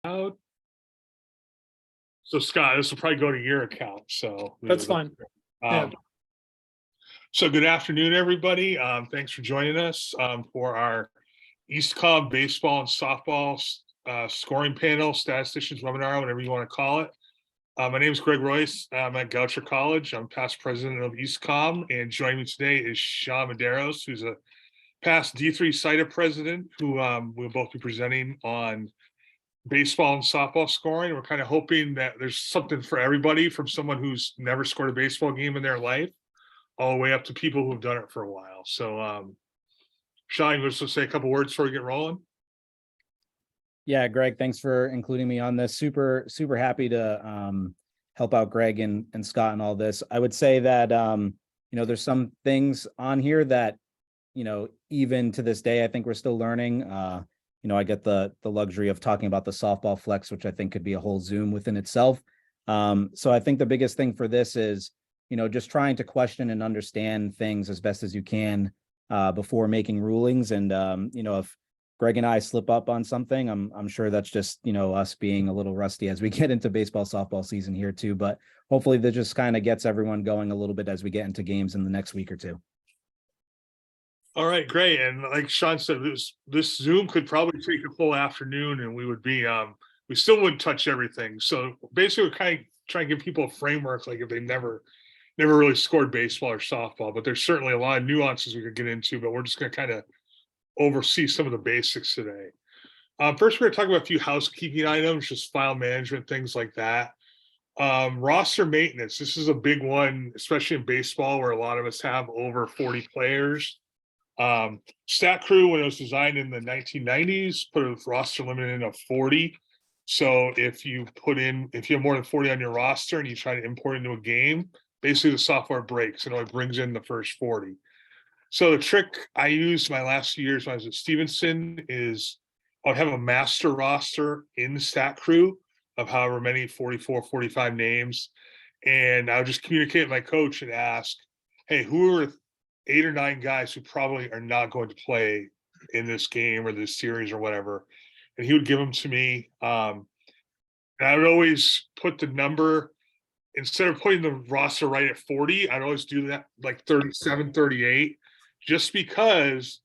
Out. So Scott, this will probably go to your account. So That's fine. Yeah. So good afternoon, everybody. Thanks for joining us for our EAST-COMM baseball and softball scoring panel, statisticians webinar, whatever you want to call it. My name is Greg Royce. I'm at Goucher College. I'm past president of EAST-COMM, and joining me today is Sean Medeiros, who's a past D3 CITA president, who we'll both be presenting on baseball and softball scoring. We're kind of hoping that there's something for everybody, from someone who's never scored a baseball game in their life all the way up to people who've done it for a while. So Sean, let's just say a couple words before we get rolling. Yeah, Greg, thanks for including me on this. Super happy to help out Greg and Scott and all this. I would say that there's some things on here that even to this day I think we're still learning. I get the luxury of talking about the softball flex, which I think could be a whole Zoom within itself. So I think the biggest thing for this is, just trying to question and understand things as best as you can before making rulings. And, if Greg and I slip up on something, I'm sure that's just, us being a little rusty as we get into baseball, softball season here too. But hopefully that just kind of gets everyone going a little bit as we get into games in the next week or two. All right, great. And like Sean said, this Zoom could probably take a full afternoon, and we would be we still wouldn't touch everything. So basically, we're kind of trying to give people a framework, like if they never really scored baseball or softball. But there's certainly a lot of nuances we could get into, but we're just going to kind of oversee some of the basics today. First, we're going to talk about a few housekeeping items, just file management, things like that. Roster maintenance. This is a big one, especially in baseball, where a lot of us have over 40 players. Stat Crew, when it was designed in the 1990s, put a roster limit in of 40. So if you have more than 40 on your roster and you try to import into a game, basically the software breaks and it brings in the first 40. So the trick I used my last few years when I was at Stevenson is I would have a master roster in the Stat Crew of however many, 44, 45 names. And I would just communicate with my coach and ask, hey, who are 8 or 9 guys who probably are not going to play in this game or this series or whatever. And he would give them to me. And I would always put the number, instead of putting the roster right at 40, I'd always do that like 37, 38, just because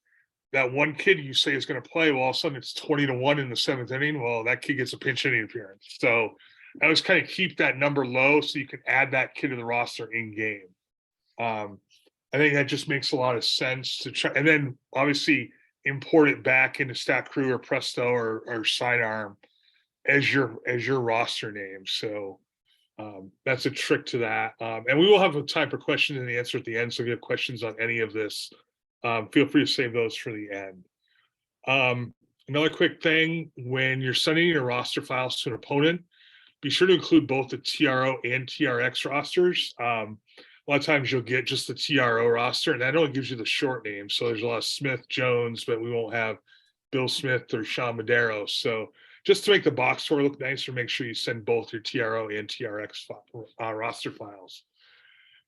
that one kid you say is going to play, well, all of a sudden it's 20-1 in the 7th inning. Well, that kid gets a pinch hitting appearance. So I always kind of keep that number low so you can add that kid to the roster in game. I think that just makes a lot of sense to try, and then obviously import it back into Stat Crew or Presto or Sidearm as your roster name. So that's a trick to that. And we will have a time for questions and answer at the end. So if you have questions on any of this, feel free to save those for the end. Another quick thing, when you're sending your roster files to an opponent, be sure to include both the TRO and TRX rosters. A lot of times you'll get just the TRO roster, and that only gives you the short name. So there's a lot of Smith, Jones, but we won't have Bill Smith or Sean Medeiros. So just to make the box score look nicer, make sure you send both your TRO and TRX roster files.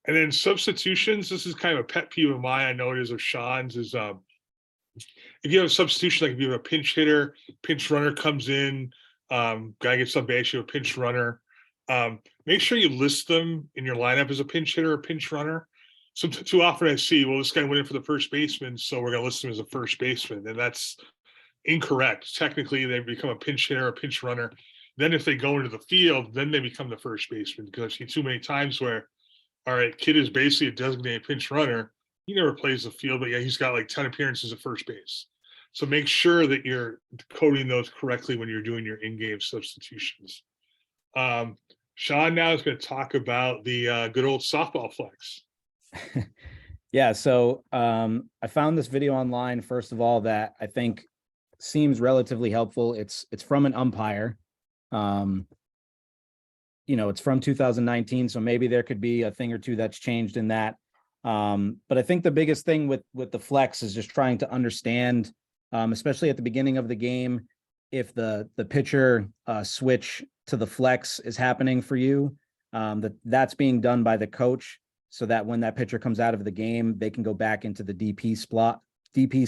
And then substitutions. This is kind of a pet peeve of mine. I know it is of Sean's. Is if you have a substitution, like if you have a pinch hitter, pinch runner comes in, guy gets on base, you have a pinch runner. Make sure you list them in your lineup as a pinch hitter or pinch runner. So too often I see, well, this guy went in for the first baseman, so we're going to list him as a first baseman, and that's incorrect. Technically, they become a pinch hitter or a pinch runner. Then if they go into the field, then they become the first baseman, because I've seen too many times where, all right, kid is basically a designated pinch runner. He never plays the field, but yeah, he's got like 10 appearances at first base. So make sure that you're coding those correctly when you're doing your in-game substitutions. Sean now is going to talk about the good old softball flex. Yeah, so I found this video online, first of all, that I think seems relatively helpful. It's from an umpire. It's from 2019, so maybe there could be a thing or two that's changed in that. But I think the biggest thing with the flex is just trying to understand, especially at the beginning of the game, if the pitcher switch to the flex is happening for you, that's being done by the coach, so that when that pitcher comes out of the game, they can go back into the DP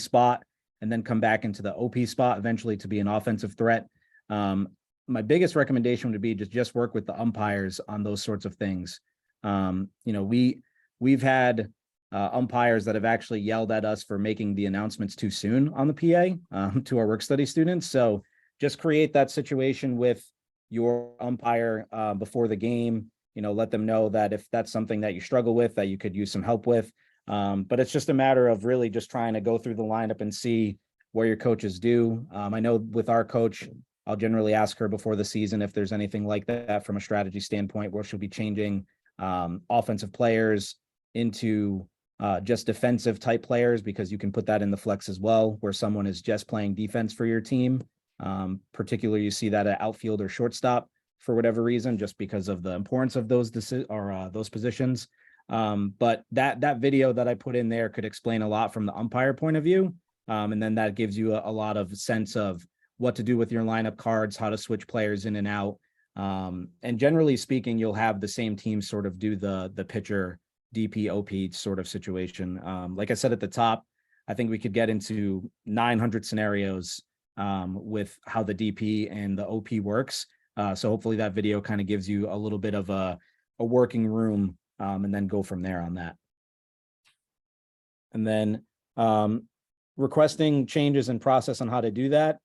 spot and then come back into the OP spot eventually to be an offensive threat. my biggest recommendation would be to just work with the umpires on those sorts of things. We've had umpires that have actually yelled at us for making the announcements too soon on the PA to our work study students. So just create that situation with your umpire before the game. Let them know that if that's something that you struggle with, that you could use some help with. But it's just a matter of really just trying to go through the lineup and see where your coaches do. I know with our coach, I'll generally ask her before the season if there's anything like that from a strategy standpoint, where she'll be changing offensive players into just defensive type players, because you can put that in the flex as well, where someone is just playing defense for your team. Particularly, you see that at outfield or shortstop for whatever reason, just because of the importance of those those positions. But that video that I put in there could explain a lot from the umpire point of view. And then that gives you a lot of sense of what to do with your lineup cards, how to switch players in and out. And generally speaking, you'll have the same team sort of do the pitcher DP OP sort of situation. Like I said at the top, I think we could get into 900 scenarios with how the DP and the OP works. So hopefully that video kind of gives you a little bit of a working room, and then go from there on that. And then requesting changes in process on how to do that.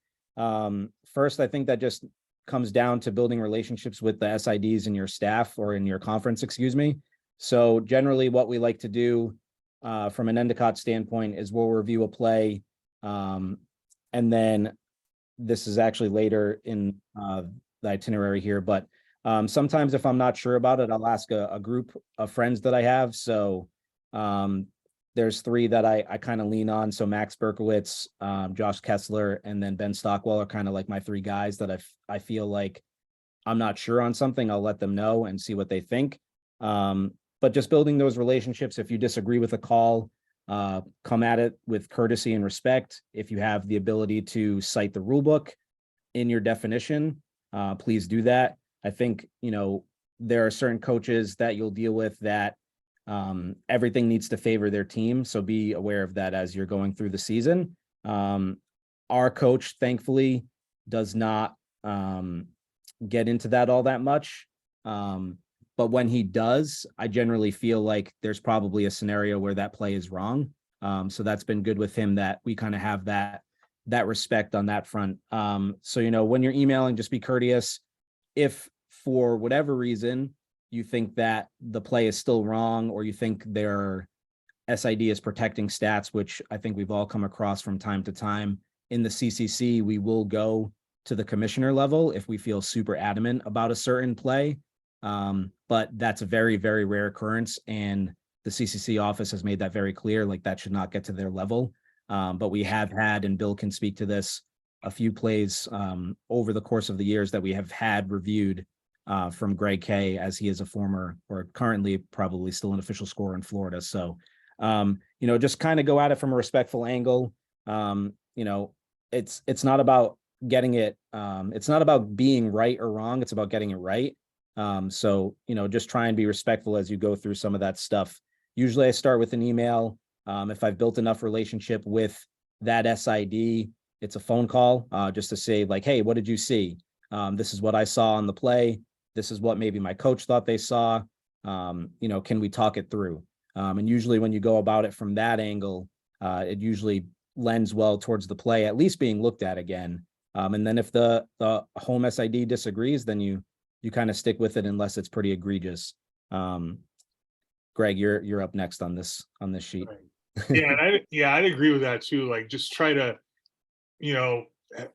First, I think that just comes down to building relationships with the SIDs in your staff, or in your conference, excuse me. So generally what we like to do from an Endicott standpoint is we'll review a play. And then this is actually later in the itinerary here, but sometimes if I'm not sure about it, I'll ask a group of friends that I have. So there's three that I kind of lean on. So Max Berkowitz, Josh Kessler, and then Ben Stockwell are kind of like my three guys that I feel like I'm not sure on something, I'll let them know and see what they think. But just building those relationships. If you disagree with a call, come at it with courtesy and respect. If you have the ability to cite the rule book in your definition, please do that. I think, there are certain coaches that you'll deal with that everything needs to favor their team. So be aware of that as you're going through the season. Our coach, thankfully, does not get into that all that much. But when he does, I generally feel like there's probably a scenario where that play is wrong. So that's been good with him, that we kind of have that respect on that front. So, when you're emailing, just be courteous. If for whatever reason you think that the play is still wrong, or you think their SID is protecting stats, which I think we've all come across from time to time in the CCC, we will go to the commissioner level if we feel super adamant about a certain play. But that's a very, very rare occurrence. And the CCC office has made that very clear, like that should not get to their level. But we have had, and Bill can speak to this, a few plays over the course of the years that we have had reviewed from Greg K, as he is a former, or currently probably still an official scorer in Florida. So, just kind of go at it from a respectful angle. It's not about getting it. It's not about being right or wrong. It's about getting it right. So, just try and be respectful as you go through some of that stuff. Usually I start with an email. If I've built enough relationship with that SID, it's a phone call, just to say like, hey, what did you see? This is what I saw on the play. This is what maybe my coach thought they saw. Can we talk it through? And usually when you go about it from that angle, it usually lends well towards the play at least being looked at again. And then if the home SID disagrees, then you kind of stick with it unless it's pretty egregious. Greg, you're up next on this sheet. Right. Yeah, I'd agree with that too. Like, just try to,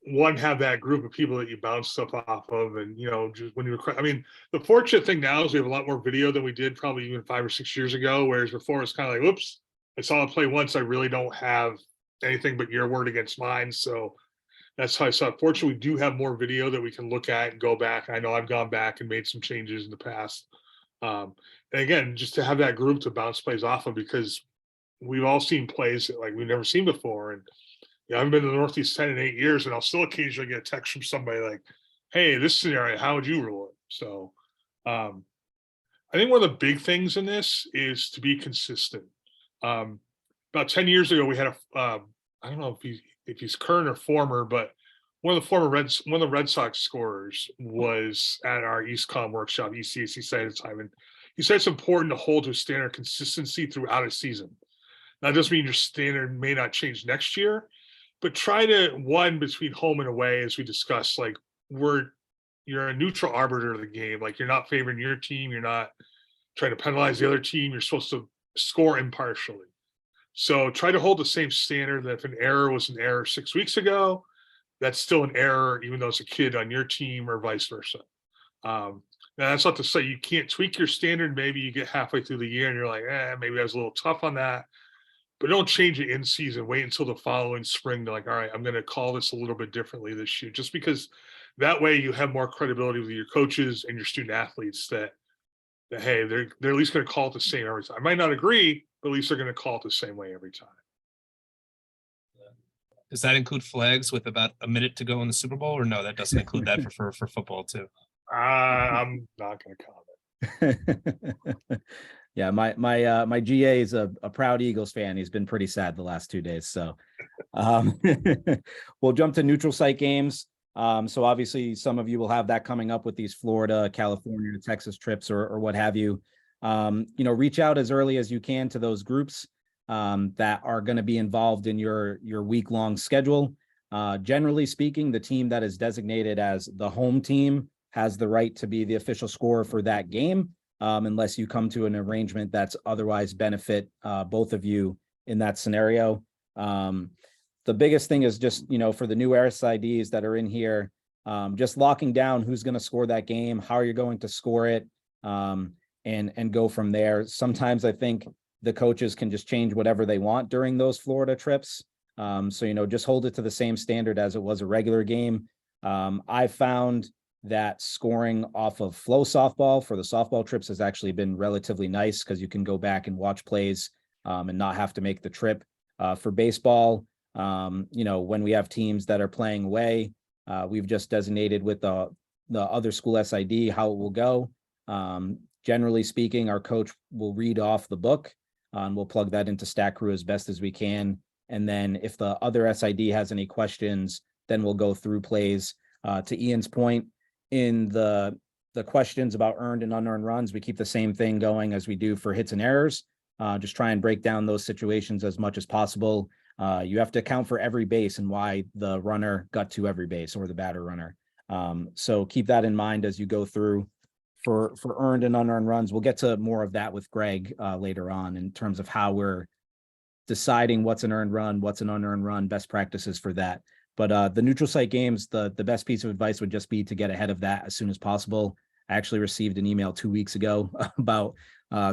one, have that group of people that you bounce stuff off of, and just when you the fortunate thing now is we have a lot more video than we did probably even 5 or 6 years ago, whereas before it's kind of like, whoops, I saw it play once, I really don't have anything but your word against mine. So that's how I saw it. Fortunately, we do have more video that we can look at and go back. I know I've gone back and made some changes in the past. And again, just to have that group to bounce plays off of, because we've all seen plays that, like, we've never seen before. And I haven't been to the Northeast 10 in 8 years, and I'll still occasionally get a text from somebody like, hey, this scenario, how would you rule it? So I think one of the big things in this is to be consistent. About 10 years ago, we had I don't know if he's current or former, but one of the Red Sox scorers was at our EAST-COMM workshop, ECAC site at the time, and he said it's important to hold to a standard of consistency throughout a season. That doesn't mean your standard may not change next year, but try to, one, between home and away, as we discussed, like you're a neutral arbiter of the game. Like, you're not favoring your team, you're not trying to penalize the other team. You're supposed to score impartially. So try to hold the same standard that if an error was an error 6 weeks ago, that's still an error, even though it's a kid on your team or vice versa. Now, that's not to say you can't tweak your standard. Maybe you get halfway through the year and you're like, maybe I was a little tough on that. But don't change it in season. Wait until the following spring to, like, all right, I'm going to call this a little bit differently this year, just because that way you have more credibility with your coaches and your student athletes that hey, they're at least going to call it the same every time. I might not agree, but at least they're going to call it the same way every time. Does that include flags with about a minute to go in the Super Bowl, or no? That doesn't include that for football too. I'm not going to comment. Yeah, my GA is a proud Eagles fan. He's been pretty sad the last 2 days. So we'll jump to neutral site games. So obviously some of you will have that coming up with these Florida, California, Texas trips or what have you. Reach out as early as you can to those groups that are going to be involved in your week-long schedule. Generally speaking, the team that is designated as the home team has the right to be the official scorer for that game, unless you come to an arrangement that's otherwise benefit both of you in that scenario. The biggest thing is just, for the new RSIDs that are in here, just locking down who's going to score that game, how you're going to score it, and go from there. Sometimes I think the coaches can just change whatever they want during those Florida trips. So, just hold it to the same standard as it was a regular game. I found that scoring off of flow softball for the softball trips has actually been relatively nice because you can go back and watch plays and not have to make the trip. For baseball, when we have teams that are playing away, we've just designated with the other school SID how it will go. Generally speaking, our coach will read off the book and we'll plug that into Stat Crew as best as we can. And then if the other SID has any questions, then we'll go through plays. To Ian's point, in the questions about earned and unearned runs, we keep the same thing going as we do for hits and errors. Just try and break down those situations as much as possible. You have to account for every base and why the runner got to every base or the batter runner. So keep that in mind as you go through for earned and unearned runs. We'll get to more of that with Greg later on in terms of how we're deciding what's an earned run, what's an unearned run, best practices for that. But the neutral site games, the best piece of advice would just be to get ahead of that as soon as possible. I actually received an email 2 weeks ago about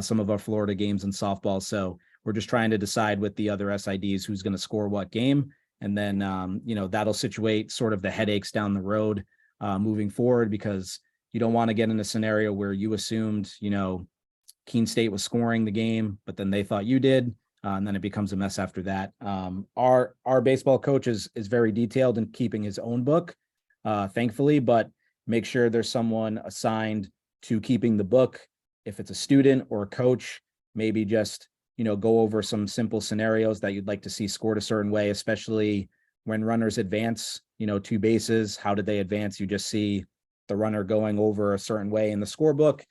some of our Florida games in softball. So we're just trying to decide with the other SIDs who's going to score what game. And then, that'll situate sort of the headaches down the road moving forward, because you don't want to get in a scenario where you assumed, Keene State was scoring the game, but then they thought you did. And then it becomes a mess after that. Our baseball coach is very detailed in keeping his own book, thankfully, but make sure there's someone assigned to keeping the book. If it's a student or a coach, maybe just, go over some simple scenarios that you'd like to see scored a certain way, especially when runners advance, 2 bases. How did they advance? You just see the runner going over a certain way in the scorebook.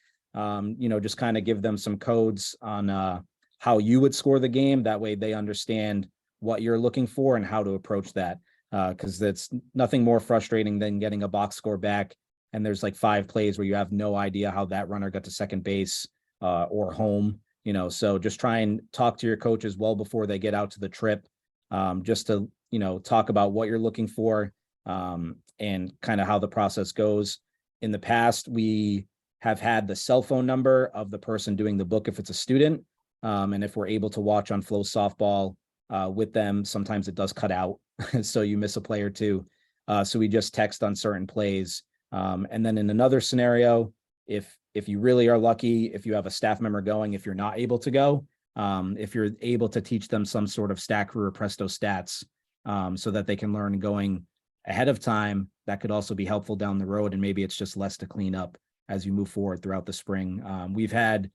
Just kind of give them some codes on how you would score the game. That way they understand what you're looking for and how to approach that. Because it's nothing more frustrating than getting a box score back and there's like 5 plays where you have no idea how that runner got to second base or home. So just try and talk to your coaches well before they get out to the trip, just to, talk about what you're looking for and kind of how the process goes. In the past, we have had the cell phone number of the person doing the book if it's a student. And if we're able to watch on Flow Softball with them, sometimes it does cut out. So you miss a play or two. So we just text on certain plays. And then in another scenario, if you really are lucky, if you have a staff member going, if you're not able to go, if you're able to teach them some sort of Stat Crew or Presto stats so that they can learn going ahead of time, that could also be helpful down the road. And maybe it's just less to clean up as you move forward throughout the spring. We've had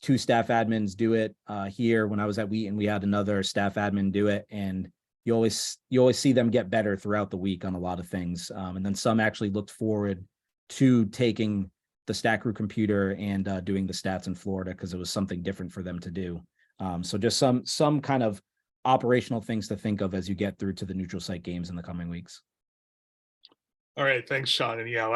2 staff admins do it here. When I was at Wheaton, we had another staff admin do it. And you always see them get better throughout the week on a lot of things. And then some actually looked forward to taking the stat crew computer and doing the stats in Florida because it was something different for them to do. So just some kind of operational things to think of as you get through to the neutral site games in the coming weeks. All right, thanks, Sean. And yeah,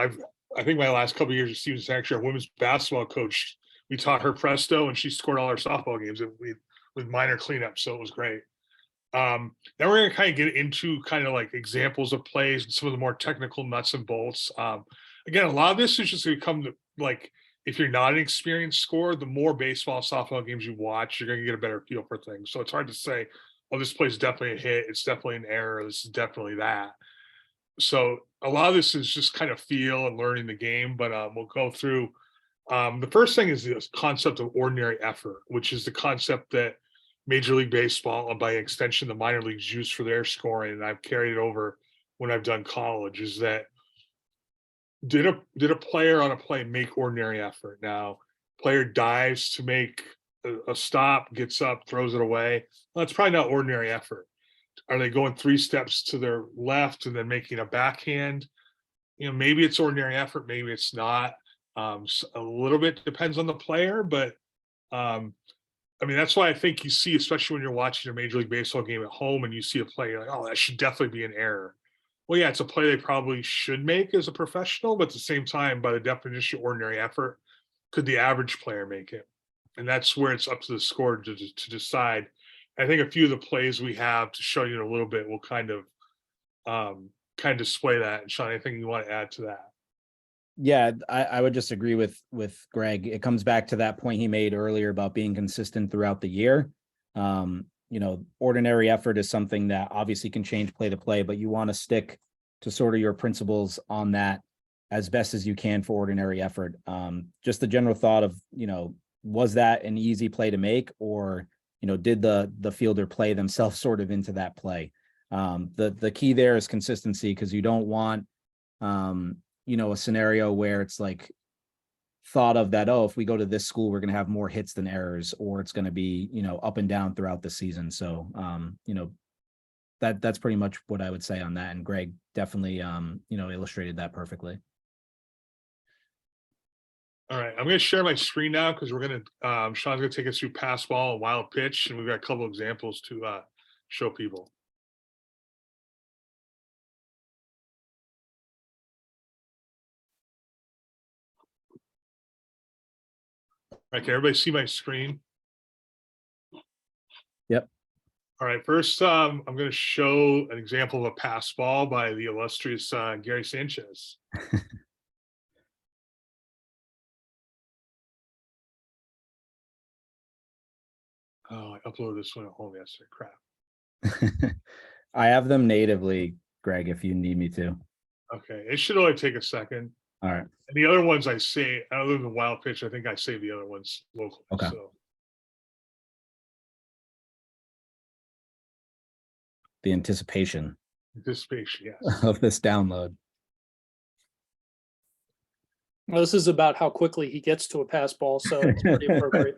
I think my last couple of years of students, actually, our women's basketball coach, we taught her Presto, and she scored all our softball games with minor cleanup, so it was great. Then we're going to kind of get into kind of like examples of plays and some of the more technical nuts and bolts. Again, a lot of this is just going to come to, like, if you're not an experienced scorer, the more baseball and softball games you watch, you're going to get a better feel for things. So it's hard to say, oh, this play is definitely a hit, it's definitely an error, this is definitely that. So a lot of this is just kind of feel and learning the game, but we'll go through. The first thing is this concept of ordinary effort, which is the concept that Major League Baseball, and by extension, the minor leagues use for their scoring, and I've carried it over when I've done college, is that did a player on a play make ordinary effort? Now, player dives to make a stop, gets up, throws it away. Well, that's probably not ordinary effort. Are they going 3 steps to their left and then making a backhand? You know, maybe it's ordinary effort, maybe it's not. A little bit depends on the player, but I mean, that's why I think you see, especially when you're watching a Major League Baseball game at home and you see a play, you're like, oh, that should definitely be an error. Well, yeah, it's a play they probably should make as a professional, but at the same time, by the definition of ordinary effort, could the average player make it? And that's where it's up to the scorer to decide. I think a few of the plays we have to show you in a little bit will kind of display that. And Sean, anything you want to add to that? Yeah, I would just agree with Greg. It comes back to that point he made earlier about being consistent throughout the year. You know, ordinary effort is something that obviously can change play to play, but you want to stick to sort of your principles on that as best as you can for ordinary effort. Just the general thought of, you know, was that an easy play to make, or, you know, did the fielder play themselves sort of into that play? The key there is consistency, because you don't want, you know, a scenario where it's like thought of that, oh, if we go to this school, we're going to have more hits than errors, or it's going to be, you know, up and down throughout the season. So, you know, that's pretty much what I would say on that. And Greg definitely, you know, illustrated that perfectly. All right, I'm going to share my screen now because we're going to, Sean's going to take us through pass ball and wild pitch, and we've got a couple examples to show people. All right, can everybody see my screen? Yep. All right, first, I'm going to show an example of a pass ball by the illustrious Gary Sanchez. Oh, I uploaded this one at home yesterday. Crap. I have them natively, Greg, if you need me to. Okay, it should only take a second. All right. And the other ones I say, other than the wild pitch, I think I save the other ones locally. Okay. So The anticipation anticipation, yes. of this download. Well, this is about how quickly he gets to a pass ball, so it's pretty appropriate.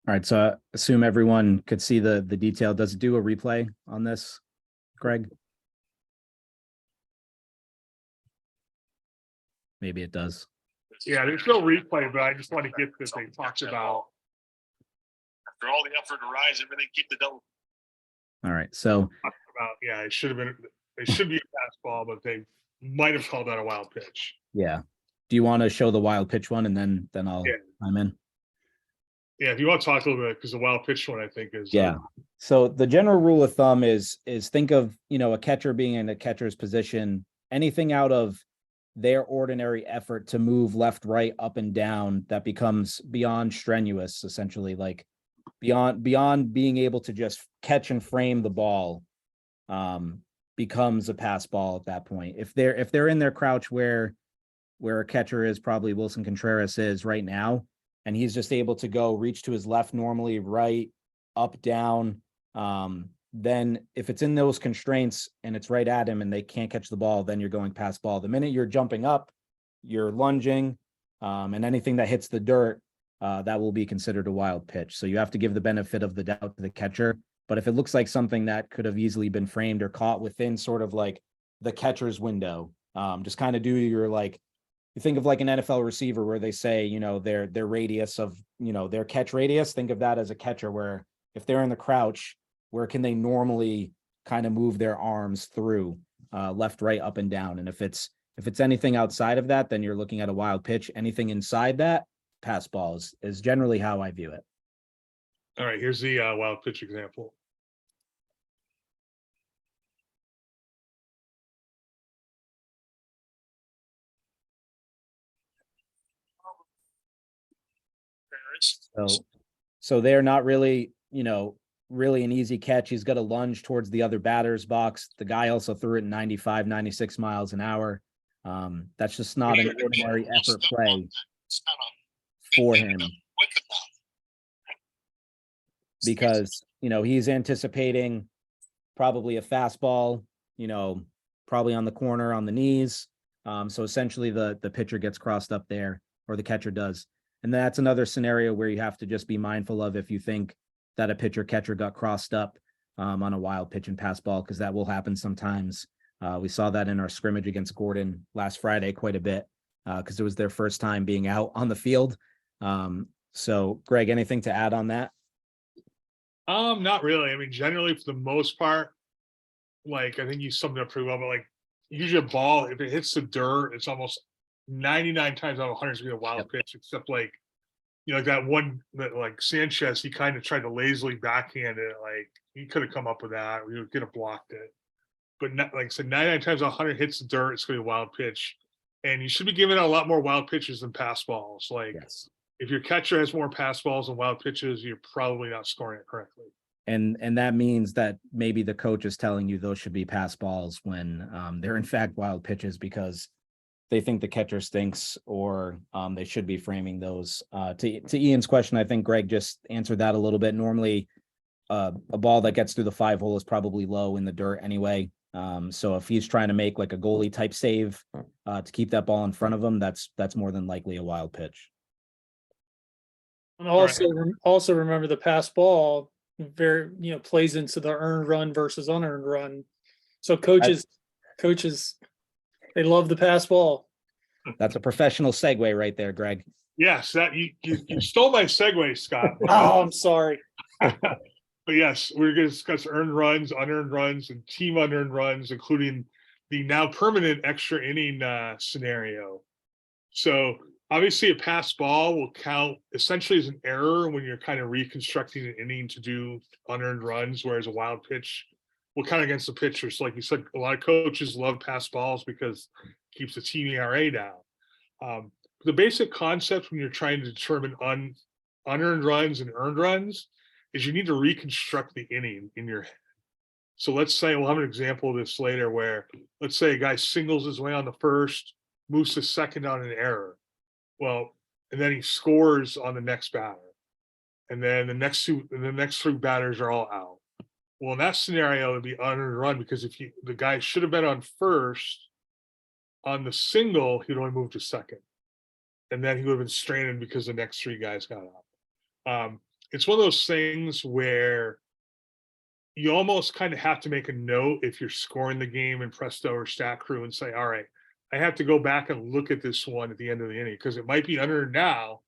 All right, so I assume everyone could see the detail. Does it do a replay on this, Greg? Maybe it does. Yeah, there's no replay, but I just want to get this they talked about. After all the effort to rise, everything keep the double. All right, so About, yeah, it should have been. It should be a pass ball, but they might have called that a wild pitch. yeah. Do you want to show the wild pitch one, and then I'll Yeah. chime in? Yeah, if you want to talk a little bit, because the wild pitch one I think is Yeah. So the general rule of thumb is think of, you know, a catcher being in a catcher's position. Anything out of their ordinary effort to move left, right, up, and down that becomes beyond strenuous, essentially, like beyond being able to just catch and frame the ball, becomes a pass ball at that point. If they're in their crouch where where a catcher is, probably Wilson Contreras is right now. And he's just able to go reach to his left normally, right, up, down. Then if it's in those constraints and it's right at him and they can't catch the ball, then you're going pass ball. The minute you're jumping up, you're lunging, and anything that hits the dirt, that will be considered a wild pitch. So you have to give the benefit of the doubt to the catcher. But if it looks like something that could have easily been framed or caught within sort of like the catcher's window, just kind of do your, like, you think of like an NFL receiver where they say, you know, their radius of, you know, their catch radius. Think of that as a catcher, where if they're in the crouch, where can they normally kind of move their arms through, left, right, up, and down. And if it's anything outside of that, then you're looking at a wild pitch. Anything inside that, pass balls is generally how I view it. All right, here's the wild pitch example. So they're not really, you know, really an easy catch. He's got a lunge towards the other batter's box. The guy also threw it 95, 96 miles an hour. That's just not an ordinary effort play for him, because, you know, he's anticipating probably a fastball, you know, probably on the corner on the knees. So essentially the pitcher gets crossed up there, or the catcher does. And that's another scenario where you have to just be mindful of if you think that a pitcher catcher got crossed up on a wild pitch and pass ball, because that will happen sometimes. We saw that in our scrimmage against Gordon last Friday quite a bit, because it was their first time being out on the field. So Greg, anything to add on that? Not really. I mean, generally for the most part, like, I think you summed it up pretty well, but like usually a ball, if it hits the dirt, it's almost 99 times out of 100 is gonna be a wild pitch, except like, you know, that one that like Sanchez, he kind of tried to lazily backhand it. Like, he could have come up with that. We could have blocked it. But not, like I said, 99 times out of 100 hits the dirt, it's gonna be a wild pitch. And you should be giving out a lot more wild pitches than pass balls. Like, Yes. if your catcher has more pass balls than wild pitches, you're probably not scoring it correctly. And that means that maybe the coach is telling you those should be pass balls when they're in fact wild pitches, because they think the catcher stinks, or they should be framing those. To Ian's question, I think Greg just answered that a little bit. Normally, a ball that gets through the 5-hole is probably low in the dirt anyway. So if he's trying to make like a goalie type save to keep that ball in front of him, that's more than likely a wild pitch. And also remember the pass ball very, you know, plays into the earned run versus unearned run. So coaches, they love the pass ball. That's a professional segue right there, Greg. Yes, that you stole my segue, Scott. Oh, I'm sorry. But yes, we're going to discuss earned runs, unearned runs, and team unearned runs, including the now permanent extra inning scenario. So obviously a pass ball will count essentially as an error when you're kind of reconstructing an inning to do unearned runs, whereas a wild pitch will count against the pitcher. So like you said, a lot of coaches love pass balls because it keeps the team ERA down. The basic concept when you're trying to determine unearned runs and earned runs is you need to reconstruct the inning in your head. So let's say, we'll have an example of this later, where let's say a guy singles his way on the first, moves to second on an error. Well, and then he scores on the next batter. And then the next three batters are all out. Well, in that scenario, it'd be unearned run, because if the guy should have been on first on the single, he'd only move to second. And then he would have been stranded because the next three guys got out. It's one of those things where you almost kind of have to make a note if you're scoring the game in Presto or Stat Crew and say, all right, I have to go back and look at this one at the end of the inning, because it might be unearned now,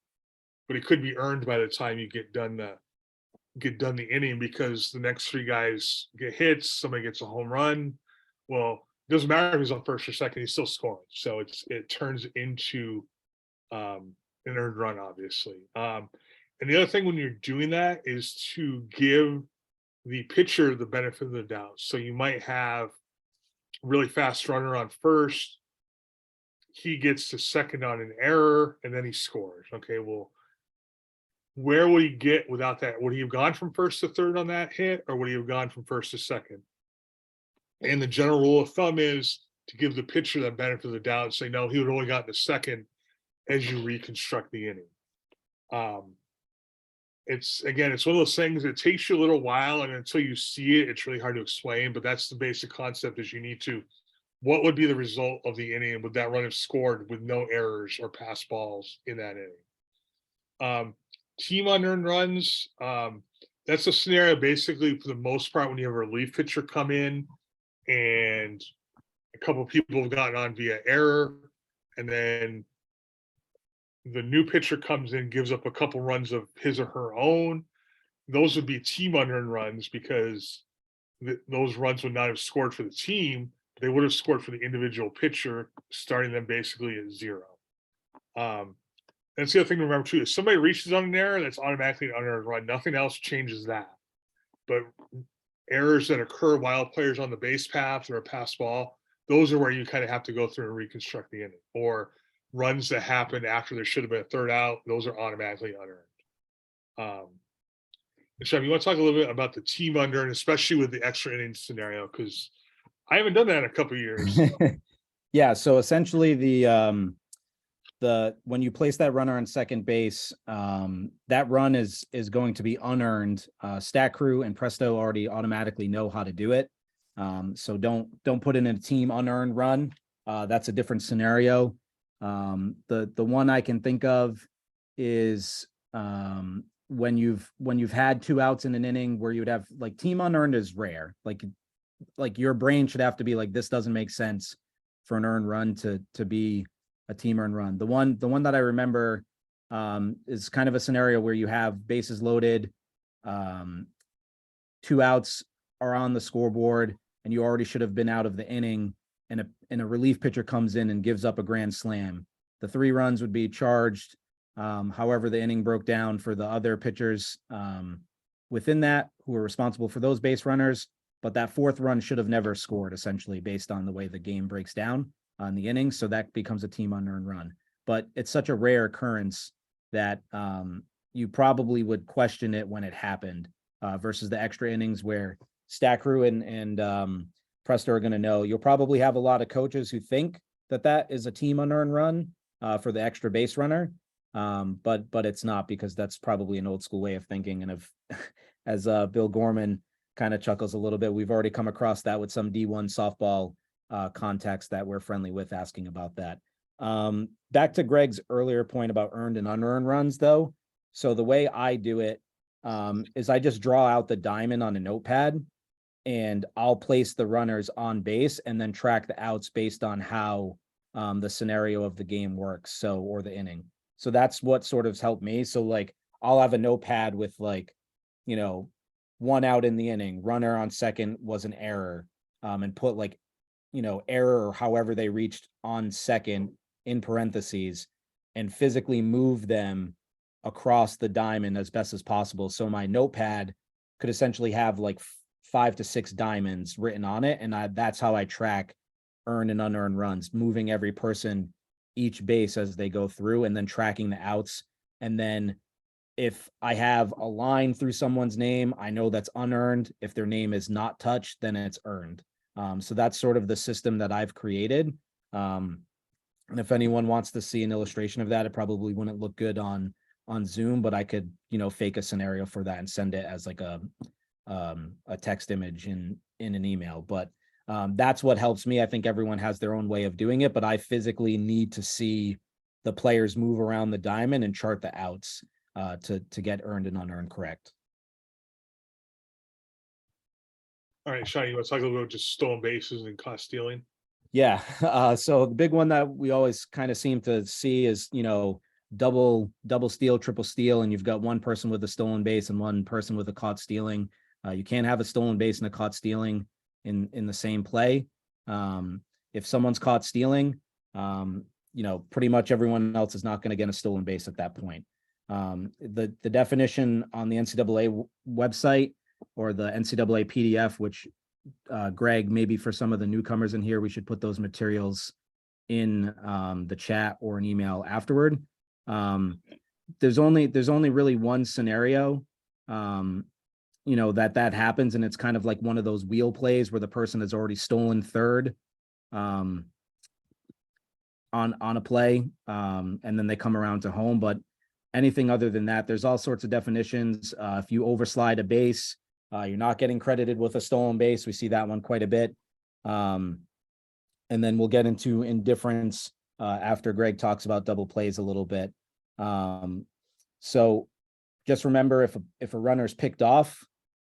but it could be earned by the time you get done the inning, because the next three guys get hits, somebody gets a home run. Well, it doesn't matter if he's on first or second, he's still scoring. So it turns into an earned run, obviously. And the other thing when you're doing that is to give the pitcher the benefit of the doubt. So you might have a really fast runner on first, he gets to second on an error, and then he scores. Okay, well, where would he get without that? Would he have gone from first to third on that hit, or would he have gone from first to second? And the general rule of thumb is to give the pitcher the benefit of the doubt and say, no, he would only got the second as you reconstruct the inning. It's one of those things that takes you a little while, and until you see it, it's really hard to explain, but that's the basic concept is you need to, what would be the result of the inning? Would that run have scored with no errors or pass balls in that inning? Team unearned runs, that's a scenario basically for the most part when you have a relief pitcher come in and a couple of people have gotten on via error, and then the new pitcher comes in, gives up a couple runs of his or her own. Those would be team unearned runs because those runs would not have scored for the team. They would have scored for the individual pitcher, starting them basically at 0. That's the other thing to remember too. If somebody reaches on an error, that's automatically an unearned run. Nothing else changes that. But errors that occur while players on the base path or a pass ball, those are where you kind of have to go through and reconstruct the inning. Or runs that happen after there should have been a third out, those are automatically unearned. And Chef, you want to talk a little bit about the team unearned, especially with the extra innings scenario, because I haven't done that in a couple of years. Yeah, so essentially the when you place that runner on second base, that run is going to be unearned. Stat Crew and Presto already automatically know how to do it. So don't put in a team unearned run. That's a different scenario. The one I can think of is when you've had 2 outs in an inning where you'd have like team unearned is rare. Like your brain should have to be like, this doesn't make sense for an earned run to be a team earned run. The one that I remember is kind of a scenario where you have bases loaded, 2 outs are on the scoreboard, and you already should have been out of the inning, and a relief pitcher comes in and gives up a grand slam. The 3 runs would be charged. However, the inning broke down for the other pitchers within that who were responsible for those base runners. But that 4th run should have never scored, essentially, based on the way the game breaks down on the innings. So that becomes a team unearned run. But it's such a rare occurrence that you probably would question it when it happened versus the extra innings where Stat Crew and Presto are going to know. You'll probably have a lot of coaches who think that is a team unearned run for the extra base runner. But it's not, because that's probably an old school way of thinking. And as Bill Gorman kind of chuckles a little bit, we've already come across that with some D1 softball contacts that we're friendly with asking about that. Back to Greg's earlier point about earned and unearned runs, though. So the way I do it is I just draw out the diamond on a notepad, and I'll place the runners on base and then track the outs based on how the scenario of the game works, or the inning. So that's what sort of helped me. So like I'll have a notepad with 1 out in the inning, runner on second was an error, and put error or however they reached on second in parentheses, and physically move them across the diamond as best as possible. So my notepad could essentially have 5 to 6 diamonds written on it. And that's how I track earned and unearned runs, moving every person each base as they go through, and then tracking the outs. And then if I have a line through someone's name, I know that's unearned. If their name is not touched, then it's earned. So that's sort of the system that I've created. And if anyone wants to see an illustration of that, it probably wouldn't look good on Zoom, but I could, fake a scenario for that and send it as a text image in an email. But that's what helps me. I think everyone has their own way of doing it, but I physically need to see the players move around the diamond and chart the outs to get earned and unearned correct. All right, Sean, you want to talk a little bit about just stolen bases and caught stealing? Yeah. So the big one that we always kind of seem to see is, double steal, triple steal, and you've got one person with a stolen base and one person with a caught stealing. You can't have a stolen base and a caught stealing in the same play. If someone's caught stealing, pretty much everyone else is not going to get a stolen base at that point. The definition on the NCAA website or the NCAA PDF, which Greg, maybe for some of the newcomers in here, we should put those materials in the chat or an email afterward. There's only really one scenario, that happens, and it's kind of like one of those wheel plays where the person has already stolen third on a play, and then they come around to home. But anything other than that, there's all sorts of definitions. If you overslide a base, you're not getting credited with a stolen base. We see that one quite a bit. And then we'll get into indifference after Greg talks about double plays a little bit. So just remember, if a runner's picked off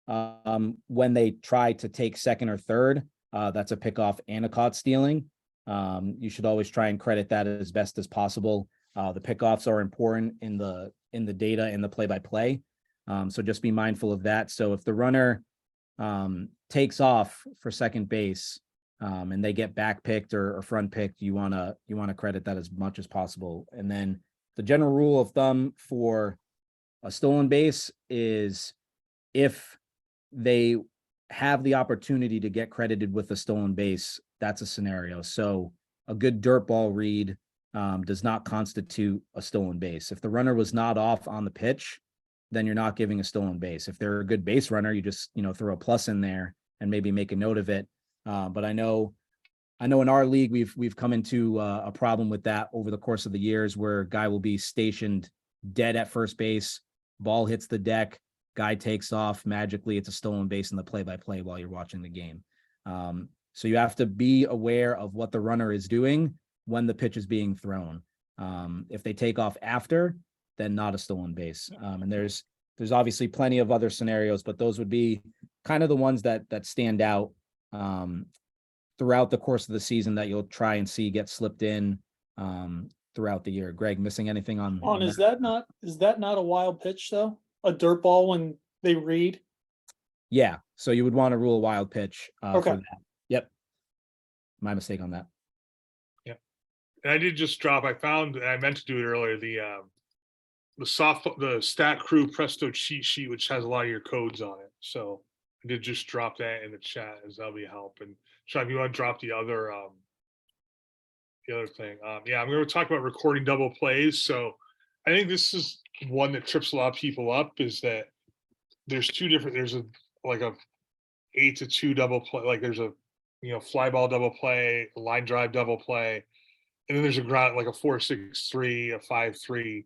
when they try to take second or third, that's a pickoff and a caught stealing. You should always try and credit that as best as possible. The pickoffs are important in the data in the play-by-play. So just be mindful of that. So if the runner takes off for second base and they get back picked or front picked, you want to credit that as much as possible. And then the general rule of thumb for a stolen base is if they have the opportunity to get credited with a stolen base, that's a scenario. So a good dirt ball read does not constitute a stolen base. If the runner was not off on the pitch, then you're not giving a stolen base. If they're a good base runner, you just, throw a plus in there and maybe make a note of it. But I know in our league, we've come into a problem with that over the course of the years, where a guy will be stationed dead at first base, ball hits the deck, guy takes off, magically it's a stolen base in the play-by-play while you're watching the game. So you have to be aware of what the runner is doing when the pitch is being thrown. If they take off after, then not a stolen base. And there's obviously plenty of other scenarios, but those would be kind of the ones that stand out throughout the course of the season that you'll try and see get slipped in throughout the year. Greg, missing anything on Is that not a wild pitch though? A dirt ball when they read? Yeah. So you would want to rule a wild pitch Okay. for that. Yep. My mistake on that. Yep. And I did just drop, I meant to do it earlier, the Stat Crew Presto cheat sheet, which has a lot of your codes on it. So I did just drop that in the chat, as that'll be a help. And Sean, if you want to drop the other thing. Yeah, I'm going to talk about recording double plays. So I think this is one that trips a lot of people up, is that there's there's a 8-2 double play. Like there's a, fly ball double play, a line drive double play. And then there's a ground, like a 4-6-3, a 5-3,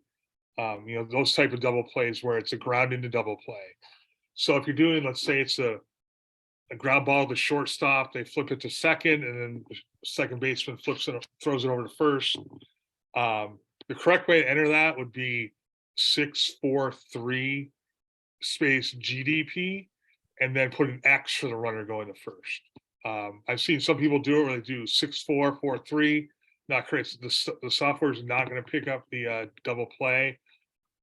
those type of double plays where it's a ground into double play. So if you're doing, let's say it's a ground ball to shortstop, they flip it to second, and then the second baseman flips it, throws it over to first. The correct way to enter that would be 6-4-3 space GDP, and then put an X for the runner going to first. I've seen some people do it where they do 6-4-4-3. Not correct. The software is not going to pick up the double play,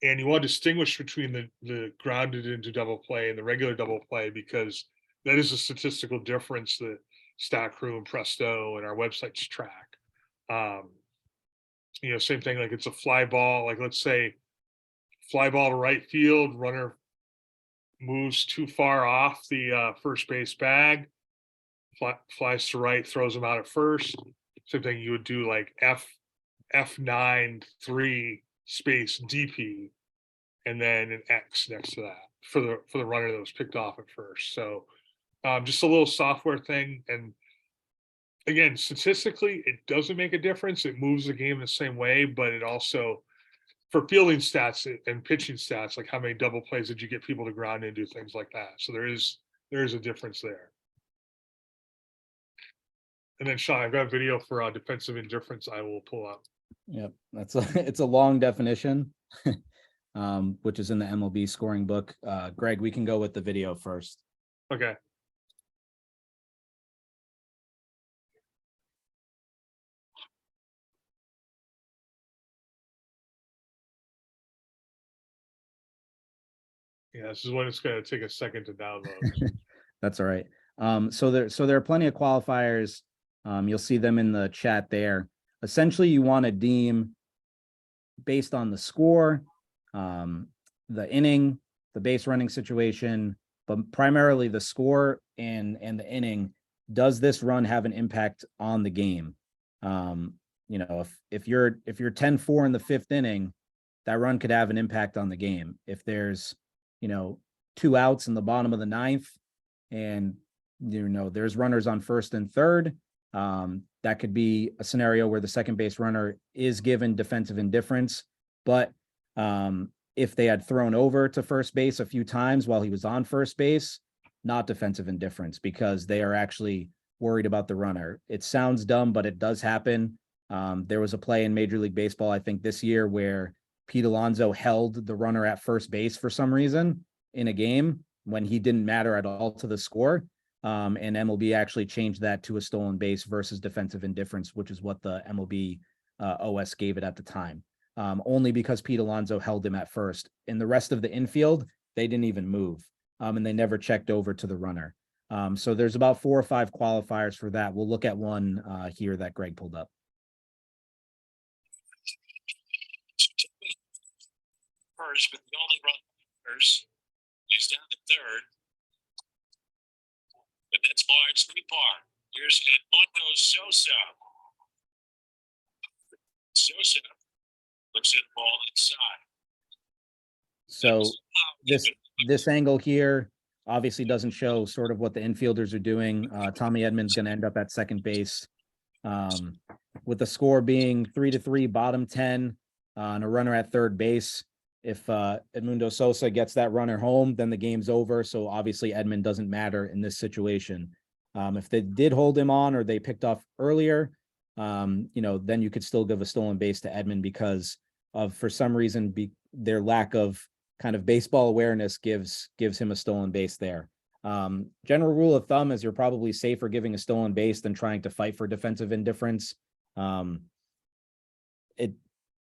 and you want to distinguish between the grounded into double play and the regular double play, because that is a statistical difference that Stat Crew and Presto and our websites track. Same thing, like it's a fly ball, like let's say fly ball to right field, runner moves too far off the first base bag, flies to right, throws him out at first. Same thing, you would do like F9-3 space DP, and then an X next to that for the runner that was picked off at first. So just a little software thing. And again, statistically, it doesn't make a difference. It moves the game the same way, but it also, for fielding stats and pitching stats, like how many double plays did you get people to ground and do things like that. So there is a difference there. And then Sean, I've got a video for defensive indifference I will pull up. Yep. It's a long definition, which is in the MLB scoring book. Greg, we can go with the video first. Okay. Yeah, this is when it's going to take a second to download. That's all right. So there are plenty of qualifiers. You'll see them in the chat there. Essentially, you want to deem based on the score, the inning, the base running situation, but primarily the score and the inning. Does this run have an impact on the game? If you're 10-4 in the fifth inning, that run could have an impact on the game. If there's 2 outs in the bottom of the ninth, and there's runners on first and third, that could be a scenario where the second base runner is given defensive indifference, but if they had thrown over to first base a few times while he was on first base, not defensive indifference, because they are actually worried about the runner. It sounds dumb, but it does happen. There was a play in Major League Baseball, I think this year, where Pete Alonso held the runner at first base for some reason in a game when he didn't matter at all to the score. And MLB actually changed that to a stolen base versus defensive indifference, which is what the MLB OS gave it at the time. Only because Pete Alonso held him at first. In the rest of the infield, they didn't even move, and they never checked over to the runner. So there's about 4 or 5 qualifiers for that. We'll look at one here that Greg pulled up. First, but the only run first. He's down to third. But that's Marge Park. Here's Edmundo Sosa. Sosa looks at the ball inside. So this angle here obviously doesn't show sort of what the infielders are doing. Tommy Edman's going to end up at second base, with the score being 3-3, bottom 10, and a runner at third base. If Edmundo Sosa gets that runner home, then the game's over. So obviously Edman doesn't matter in this situation. If they did hold him on or they picked off earlier, then you could still give a stolen base to Edman because of, for some reason, their lack of kind of baseball awareness gives him a stolen base there. General rule of thumb is you're probably safer giving a stolen base than trying to fight for defensive indifference.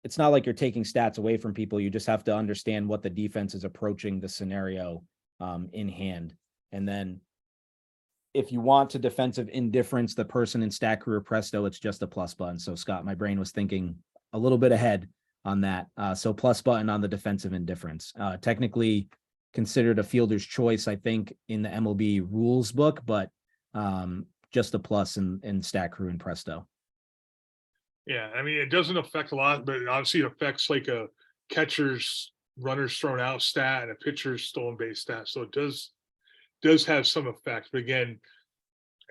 It's not like you're taking stats away from people. You just have to understand what the defense is approaching the scenario in hand. And then if you want to defensive indifference the person in Stat Crew or Presto, it's just a plus button. So Scott, my brain was thinking a little bit ahead on that. So plus button on the defensive indifference. Technically considered a fielder's choice, I think, in the MLB rules book, but just a plus in Stat Crew and Presto. Yeah, I mean, it doesn't affect a lot, but obviously it affects like a catcher's runners thrown out stat and a pitcher's stolen base stat. So it does have some effect. But again,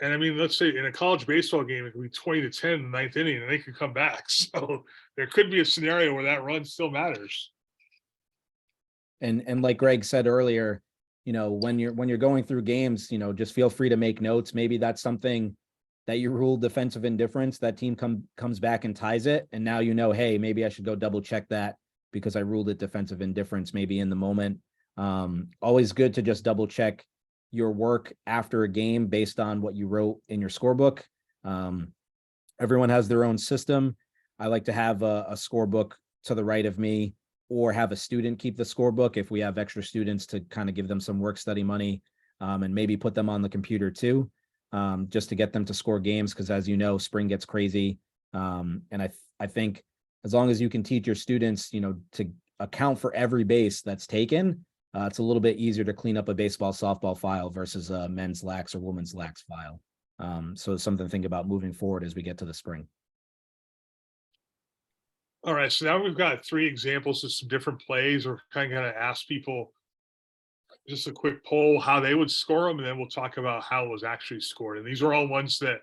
and I mean, let's say in a college baseball game, it could be 20-10 in the ninth inning and they could come back. So there could be a scenario where that run still matters. And like Greg said earlier, when you're going through games, just feel free to make notes. Maybe that's something that you ruled defensive indifference, that team comes back and ties it. And now, hey, maybe I should go double check that because I ruled it defensive indifference, maybe in the moment. Always good to just double check your work after a game based on what you wrote in your scorebook. Everyone has their own system. I like to have a scorebook to the right of me, or have a student keep the scorebook if we have extra students to kind of give them some work study money, and maybe put them on the computer too. Just to get them to score games, because as you know, spring gets crazy. And I think as long as you can teach your students, to account for every base that's taken, it's a little bit easier to clean up a baseball, softball file versus a men's lax or women's lax file. So it's something to think about moving forward as we get to the spring. All right, so now we've got 3 examples of some different plays. We're kind of going to ask people just a quick poll how they would score them, and then we'll talk about how it was actually scored. And these are all ones that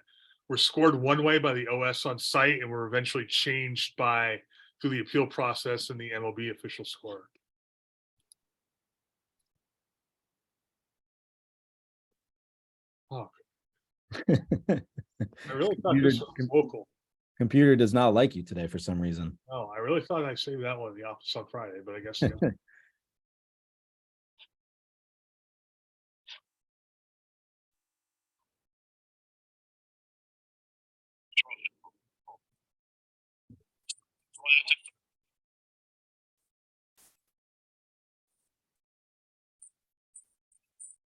were scored one way by the OS on site and were eventually changed through the appeal process and the MLB official score. Oh. I really thought this was local. Computer does not like you today for some reason. Oh, I really thought I saved that one in the office on Friday, but I guess not.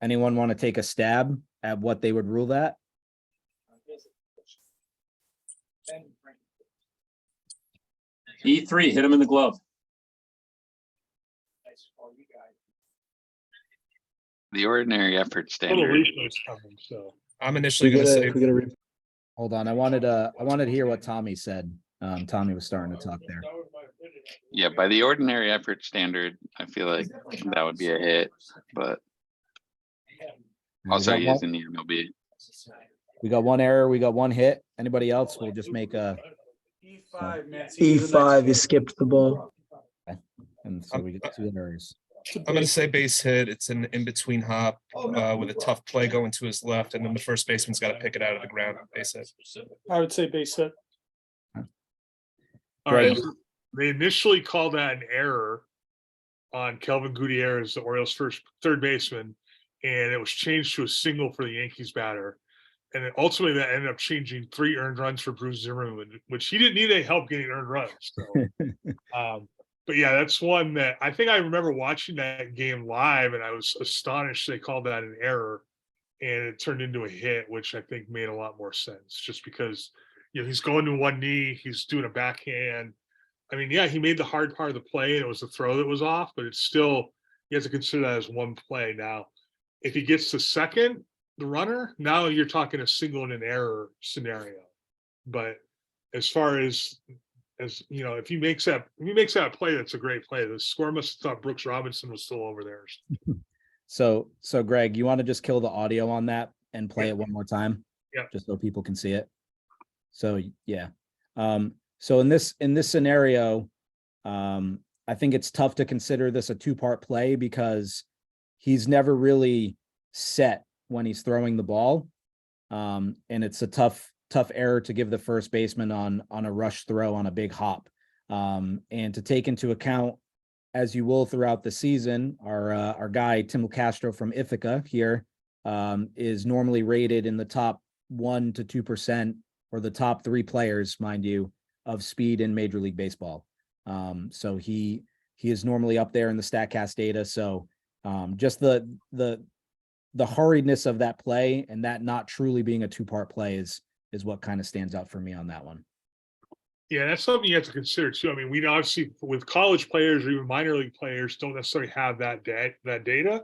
Anyone want to take a stab at what they would rule that? E3, hit him in the glove. The ordinary effort Little standard. replay is coming, so. I'm initially going to say Hold on, I wanted to hear what Tommy said. Tommy was starting to talk there. Yeah, by the ordinary effort standard, I feel like that would be a hit, but also using the MLB. We got one error, we got one hit. Anybody else? We'll just make a, E5, you skipped the ball. and so we get 2 errors. I'm gonna say base hit. It's an in-between hop with a tough play going to his left, and then the first baseman's got to pick it out of the ground. Base hit. I would say base hit. All right. Greg. They initially called that an error on Kelvin Gutierrez, the Orioles' third baseman, and it was changed to a single for the Yankees batter. And then ultimately that ended up changing 3 earned runs for Bruce Zimmerman, which he didn't need any help getting earned runs. So, but yeah, that's one that I think I remember watching that game live, and I was astonished they called that an error, and it turned into a hit, which I think made a lot more sense, just because he's going to one knee, he's doing a backhand. I mean, yeah, he made the hard part of the play, and it was the throw that was off, but it's still, you have to consider that as one play. Now, if he gets to second, the runner, now you're talking a single and an error scenario. But as far as if he makes that play, that's a great play. The score must have thought Brooks Robinson was still over there. So Greg, you want to just kill the audio on that and play it one more time? Yeah. Just so people can see it. So yeah. So in this scenario, I think it's tough to consider this a 2-part play because he's never really set when he's throwing the ball. And it's a tough error to give the first baseman on a rush throw on a big hop. And to take into account, as you will throughout the season, our guy, Tim Castro from Ithaca here, is normally rated in the top 1 to 2% or the top 3 players, mind you, of speed in Major League Baseball. So he is normally up there in the StatCast data. So just the hurriedness of that play and that not truly being a 2-part play is what kind of stands out for me on that one. Yeah, that's something you have to consider too. I mean, we obviously with college players or even minor league players don't necessarily have that data.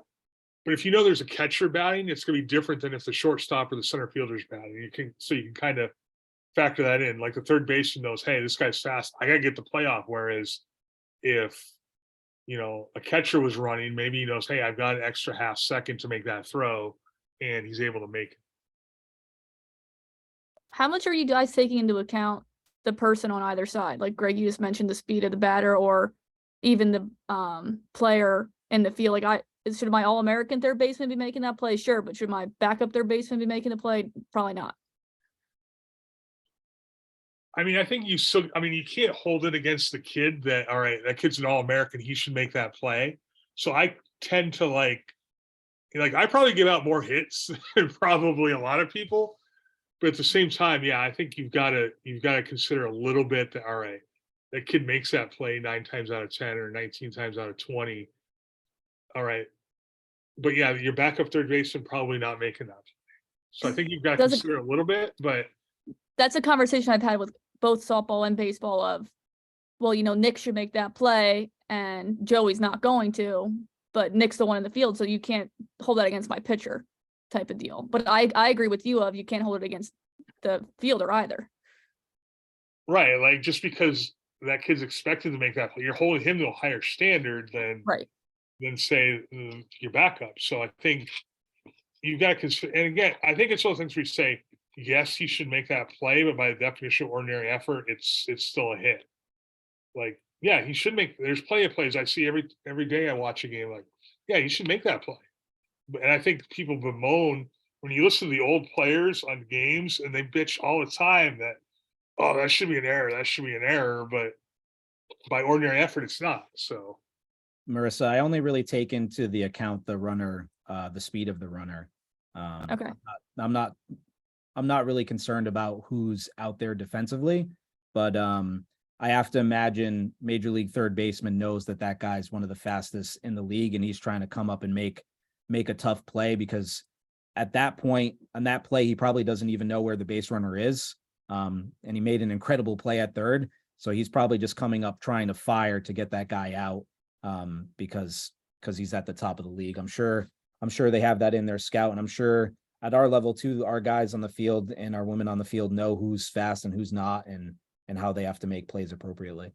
But if you know there's a catcher batting, it's going to be different than if the shortstop or the center fielder's batting. You can kind of factor that in. Like the third baseman knows, hey, this guy's fast, I got to get the play off. Whereas if a catcher was running, maybe he knows, hey, I've got an extra half second to make that throw, and he's able to make it. How much are you guys taking into account the person on either side? Like Greg, you just mentioned the speed of the batter or even the player in the field. Like should my All-American third baseman be making that play? Sure, but should my backup third baseman be making the play? Probably not. I mean, I think you can't hold it against the kid that, all right, that kid's an All-American, he should make that play. So I tend to like I probably give out more hits than probably a lot of people. But at the same time, yeah, I think you've got to consider a little bit that, all right, that kid makes that play 9 times out of 10 or 19 times out of 20. All right. But yeah, your backup third baseman probably not making that play. So I think you've got to consider a little bit, but that's a conversation I've had with both softball and baseball of, well, Nick should make that play and Joey's not going to, but Nick's the one in the field. So you can't hold that against my pitcher type of deal. But I agree with you you can't hold it against the fielder either. Right. Like just because that kid's expected to make that play, you're holding him to a higher standard than say your backup. So I think you've got to consider, and again, I think it's one of the things we say, yes, he should make that play, but by the definition of ordinary effort, it's still a hit. Like, yeah, he should make, there's plenty of plays I see every day I watch a game, like, yeah, he should make that play. And I think people bemoan when you listen to the old players on games and they bitch all the time that, oh, that should be an error, but by ordinary effort, it's not. So, Marissa, I only really take into the account the runner, the speed of the runner. Okay. I'm not really concerned about who's out there defensively, but I have to imagine Major League third baseman knows that guy's one of the fastest in the league, and he's trying to come up and make a tough play, because at that point on that play, he probably doesn't even know where the base runner is. And he made an incredible play at third. So he's probably just coming up trying to fire to get that guy out because he's at the top of the league. I'm sure they have that in their scout, and I'm sure at our level too, our guys on the field and our women on the field know who's fast and who's not, and how they have to make plays appropriately.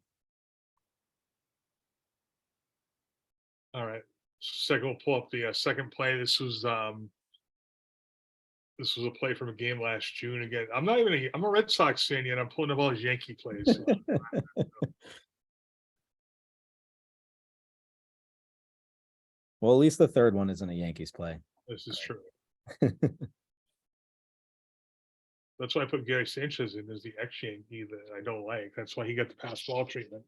all right. Second, we'll pull up the second play. This was this was a play from a game last June. Again, I'm a Red Sox fan yet. I'm pulling up all his Yankee plays. So. Well, at least the third one isn't a Yankees play. This is true. That's why I put Gary Sanchez in as the ex-Yankee that I don't like. That's why he got the pass ball treatment.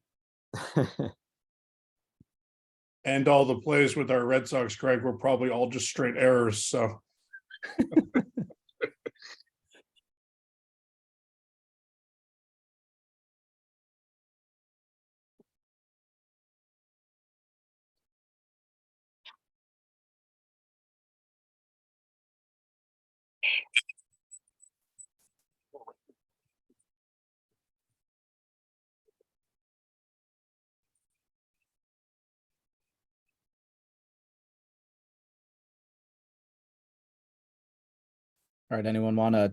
And all the plays with our Red Sox, Greg, were probably all just straight errors. So All right, anyone want to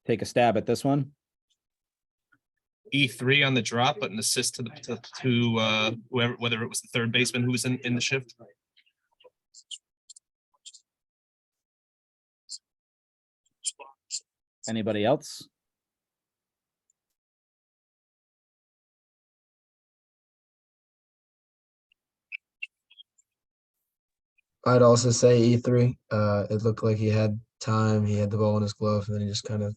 take a stab at this one? E3 on the drop, but an assist to whoever, whether it was the third baseman who was in the shift. Anybody else? I'd also say E3. It looked like he had time. He had the ball in his glove, and then he just kind of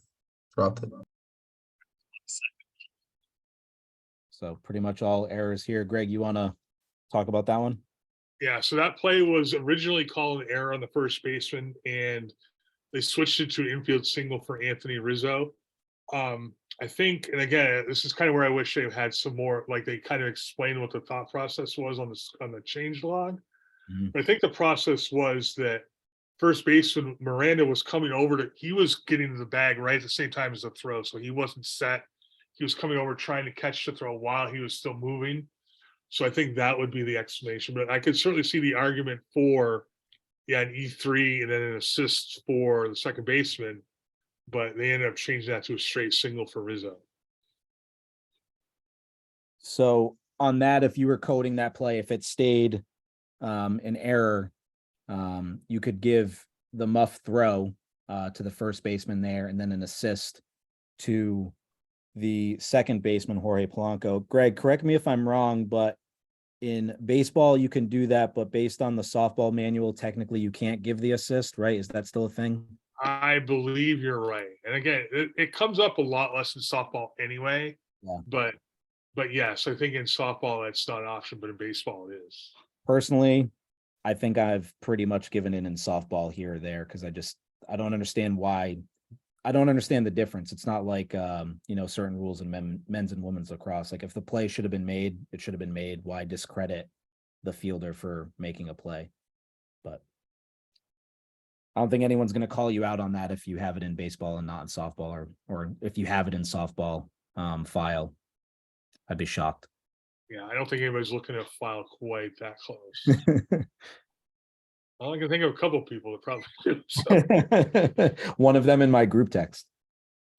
dropped it. So pretty much all errors here. Greg, you want to talk about that one? Yeah, so that play was originally called an error on the first baseman, and they switched it to an infield single for Anthony Rizzo. I think, and again, this is kind of where I wish they had some more, like they kind of explained what the thought process was on the change log. Mhm. But I think the process was that first baseman Miranda was coming over he was getting the bag right at the same time as the throw, so he wasn't set. He was coming over trying to catch the throw while he was still moving. So I think that would be the explanation. But I could certainly see the argument for, an E3 and then an assist for the second baseman. But they ended up changing that to a straight single for Rizzo. So on that, if you were coding that play, if it stayed an error, you could give the muff throw to the first baseman there, and then an assist to the second baseman, Jorge Polanco. Greg, correct me if I'm wrong, but in baseball, you can do that, but based on the softball manual, technically you can't give the assist, right? Is that still a thing? I believe you're right. And again, it comes up a lot less in softball anyway. Yeah. But yes, I think in softball that's not an option, but in baseball it is. Personally, I think I've pretty much given in softball here or there because I don't understand why. I don't understand the difference. It's not like certain rules in men's and women's lacrosse. Like if the play should have been made, it should have been made. Why discredit the fielder for making a play? But I don't think anyone's going to call you out on that if you have it in baseball and not in softball, or if you have it in softball file. I'd be shocked. Yeah, I don't think anybody's looking at a file quite that close. Well, I can think of a couple of people that probably do. So. One of them in my group text.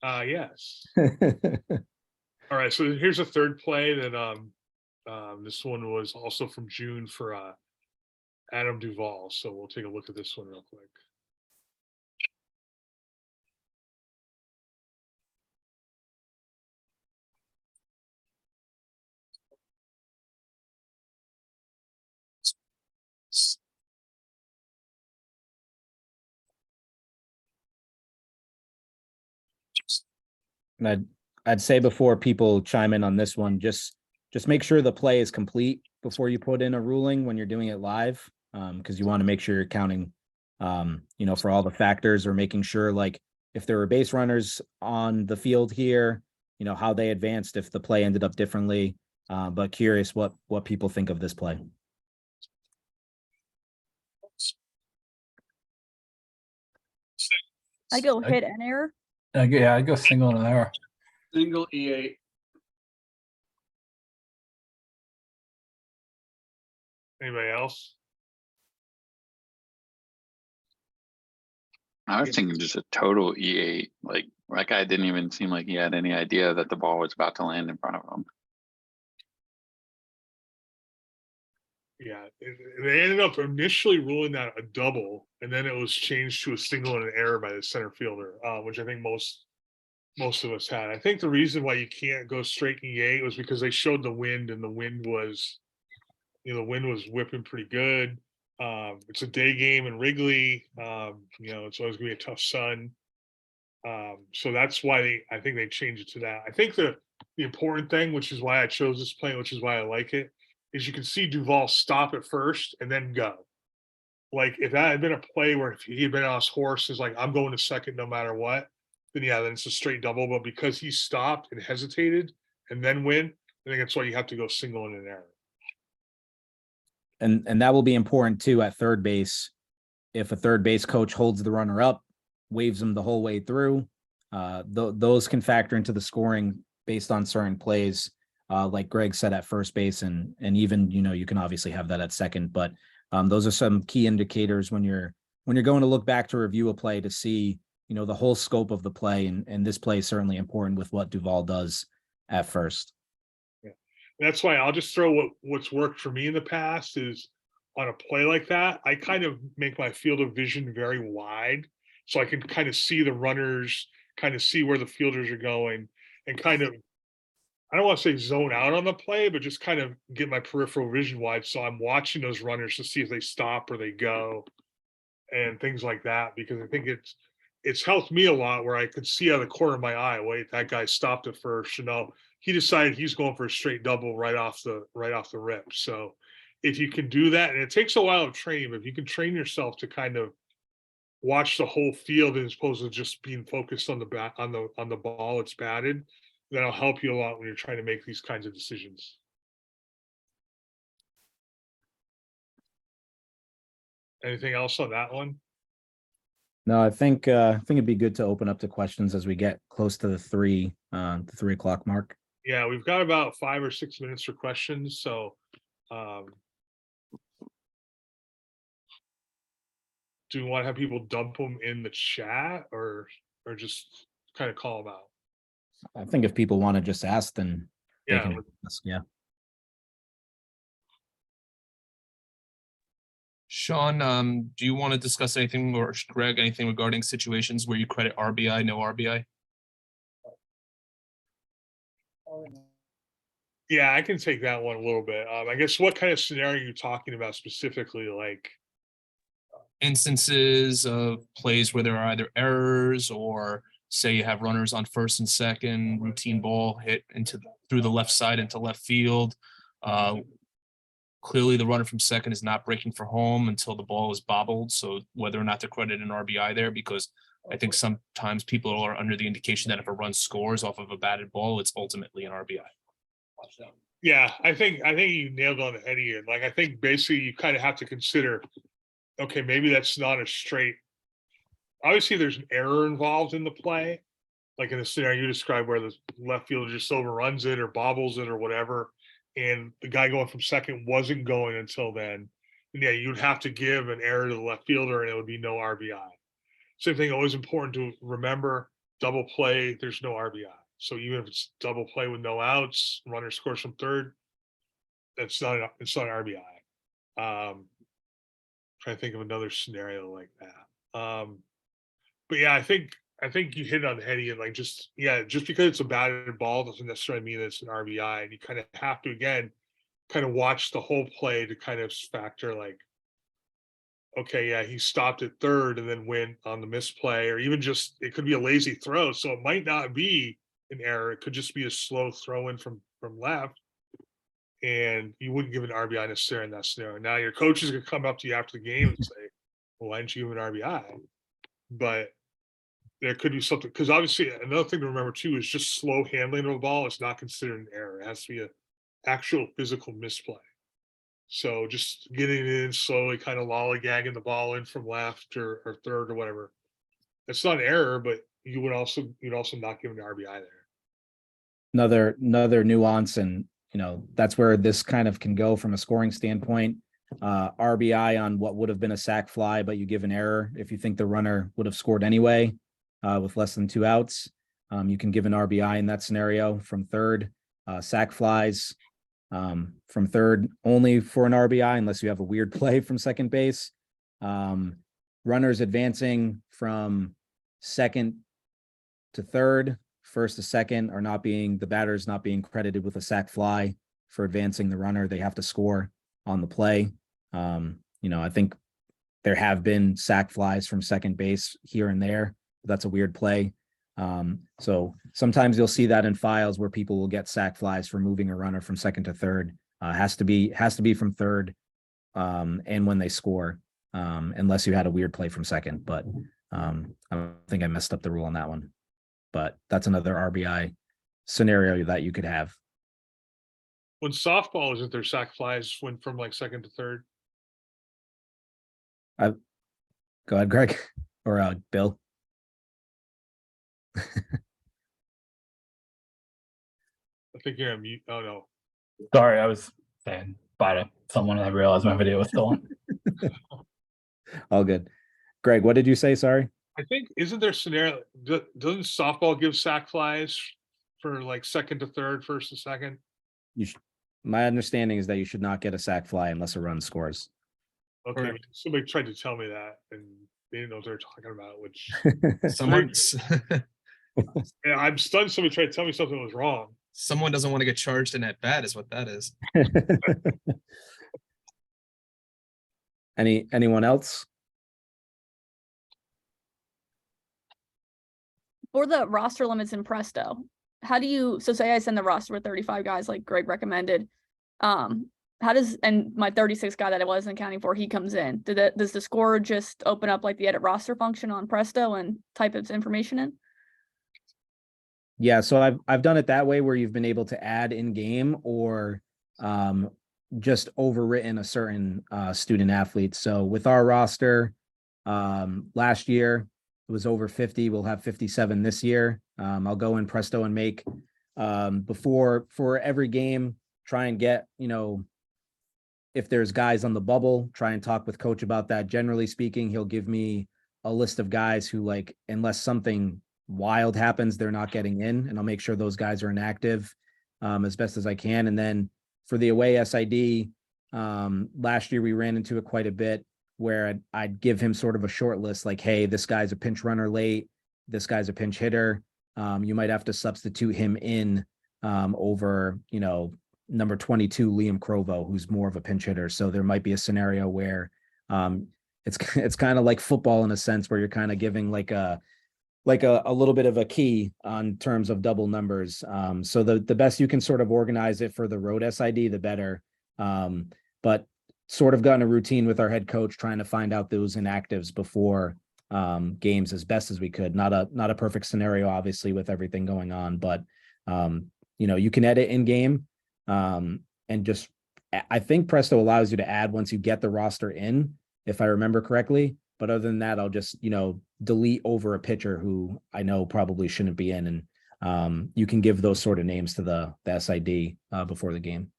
Yes. All right, so here's a third play that this one was also from June for Adam Duvall. So we'll take a look at this one real quick. And I'd say before people chime in on this one, just make sure the play is complete before you put in a ruling when you're doing it live, because you want to make sure you're counting, for all the factors, or making sure, like, if there were base runners on the field here, how they advanced if the play ended up differently. But curious what people think of this play. I go hit and error. Yeah, I go single and an error. single E8. Anybody else? I was thinking just a total E8, like that guy didn't even seem like he had any idea that the ball was about to land in front of him. Yeah, they ended up initially ruling that a double, and then it was changed to a single and an error by the center fielder, which I think most of us had. I think the reason why you can't go straight in E8 was because they showed the wind, and the wind was, the wind was whipping pretty good. It's a day game in Wrigley. It's always gonna be a tough sun. So that's why I think they changed it to that. I think the important thing, which is why I chose this play, which is why I like it, is you can see Duvall stop at first and then go. Like if that had been a play where if he had been on his horse, is like I'm going to second no matter what, then yeah, then it's a straight double. But because he stopped and hesitated and then win, I think that's why you have to go single and an error. And that will be important too at third base. If a third base coach holds the runner up, waves them the whole way through, those can factor into the scoring based on certain plays. Like Greg said at first base, and even you can obviously have that at second, but those are some key indicators when you're going to look back to review a play to see the whole scope of the play, and this play is certainly important with what Duvall does at first. Yeah, that's why I'll just throw what's worked for me in the past is on a play like that. I kind of make my field of vision very wide, so I can kind of see the runners, kind of see where the fielders are going, and kind of, I don't want to say zone out on the play, but just kind of get my peripheral vision wide. So I'm watching those runners to see if they stop or they go and things like that, because I think it's helped me a lot where I could see out of the corner of my eye, wait, that guy stopped at first, he decided he's going for a straight double right off the rip. So if you can do that, and it takes a while of training, but if you can train yourself to kind of watch the whole field as opposed to just being focused on the ball it's batted, that'll help you a lot when you're trying to make these kinds of decisions. Anything else on that one? No, I think it'd be good to open up to questions as we get close to the 3 o'clock mark. Yeah, we've got about 5 or 6 minutes for questions. So do we want to have people dump them in the chat or just kind of call them out? I think if people want to just ask, then they Yeah, can ask. Yeah. Sean, do you want to discuss anything, or Greg, anything regarding situations where you credit RBI, no RBI? yeah, I can take that one a little bit. I guess what kind of scenario are you talking about specifically? Like, Instances of plays where there are either errors, or say you have runners on first and second, routine ball hit through the left side into left field. Clearly the runner from second is not breaking for home until the ball is bobbled. So whether or not to credit an RBI there, because I think sometimes people are under the indication that if a run scores off of a batted ball, it's ultimately an RBI. yeah, I think you nailed on the head here. Like, I think basically you kind of have to consider, okay, maybe that's not a straight. Obviously, there's an error involved in the play, like in the scenario you described where the left fielder just overruns it or bobbles it or whatever, and the guy going from second wasn't going until then. And yeah, you'd have to give an error to the left fielder, and it would be no RBI. Same thing, always important to remember: double play, there's no RBI. So even if it's double play with no outs, runner scores from third, it's not an RBI. Trying to think of another scenario like that. But yeah, I think you hit it on the head. And like, just because it's a batted ball doesn't necessarily mean it's an RBI, and you kind of have to again kind of watch the whole play to kind of factor like, okay, yeah, he stopped at third and then went on the misplay, or even just it could be a lazy throw, so it might not be an error. It could just be a slow throw in from left, and you wouldn't give an RBI necessarily in that scenario. Now your coach is going to come up to you after the game and say, well, why didn't you give an RBI? But there could be something, because obviously another thing to remember too is just slow handling of the ball is not considered an error. It has to be an actual physical misplay. So just getting it in slowly, kind of lollygagging the ball in from left or third or whatever. It's not an error, but you'd also not give an RBI there. Another nuance, and that's where this kind of can go from a scoring standpoint. RBI on what would have been a sac fly, but you give an error if you think the runner would have scored anyway with less than 2 outs. You can give an RBI in that scenario from third. Sac flies, from third only for an RBI unless you have a weird play from second base. Runners advancing from second to third, first to second are not being, the batters not being credited with a sac fly for advancing the runner. They have to score on the play. I think there have been sac flies from second base here and there. But that's a weird play. So sometimes you'll see that in files where people will get sac flies for moving a runner from second to third. Has to be from third, and when they score, unless you had a weird play from second. But I think I messed up the rule on that one. But that's another RBI scenario that you could have. When softball, isn't there sac flies went from like second to third? Go ahead, Greg, or Bill. I think you're on mute. Oh no. Sorry, I was saying bye to someone and I realized my video was still on. All good. Greg, what did you say? Sorry. I think, isn't there scenario, doesn't softball give sac flies for like second to third, first to second? My understanding is that you should not get a sac fly unless a run scores. Okay, somebody tried to tell me that and they didn't know what they were talking about, which Someone's yeah, I'm stunned somebody tried to tell me something was wrong. someone doesn't want to get charged in at bat is what that is. Anyone else? For the roster limits in Presto, how do you, so say I send the roster with 35 guys like Greg recommended. How does, and my 36 guy that I wasn't accounting for, he comes in. Does the scorer just open up like the edit roster function on Presto and type its information in? Yeah, so I've done it that way where you've been able to add in game or just overwritten a certain student athlete. So with our roster, last year it was over 50. We'll have 57 this year. I'll go in Presto and make for every game, try and get, if there's guys on the bubble, try and talk with coach about that. Generally speaking, he'll give me a list of guys who, like, unless something wild happens, they're not getting in, and I'll make sure those guys are inactive as best as I can. And then for the away SID, last year we ran into it quite a bit where I'd give him sort of a short list, like, hey, this guy's a pinch runner late, this guy's a pinch hitter. You might have to substitute him in over, number 22, Liam Crovo, who's more of a pinch hitter. So there might be a scenario where it's kind of like football in a sense, where you're kind of giving like a little bit of a key on terms of double numbers. So the best you can sort of organize it for the road SID, the better. But sort of gotten a routine with our head coach trying to find out those inactives before games as best as we could. Not a perfect scenario, obviously, with everything going on, but you can edit in game. And just, I think Presto allows you to add once you get the roster in, if I remember correctly. But other than that, I'll just, delete over a pitcher who I know probably shouldn't be in. And you can give those sort of names to the SID before the game.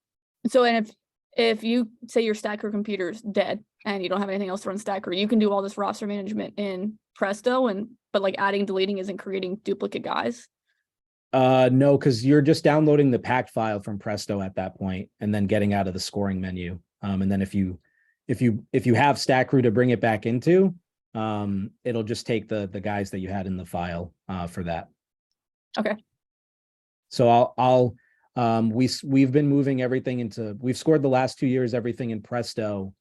So, and if you say your Stacker computer's dead and you don't have anything else to run Stacker, you can do all this roster management in Presto, but like adding, deleting isn't creating duplicate guys. No, because you're just downloading the packed file from Presto at that point and then getting out of the scoring menu. And then if you have Stat Crew to bring it back into, it'll just take the guys that you had in the file for that. Okay. So we've been moving everything we've scored the last 2 years, everything in Presto.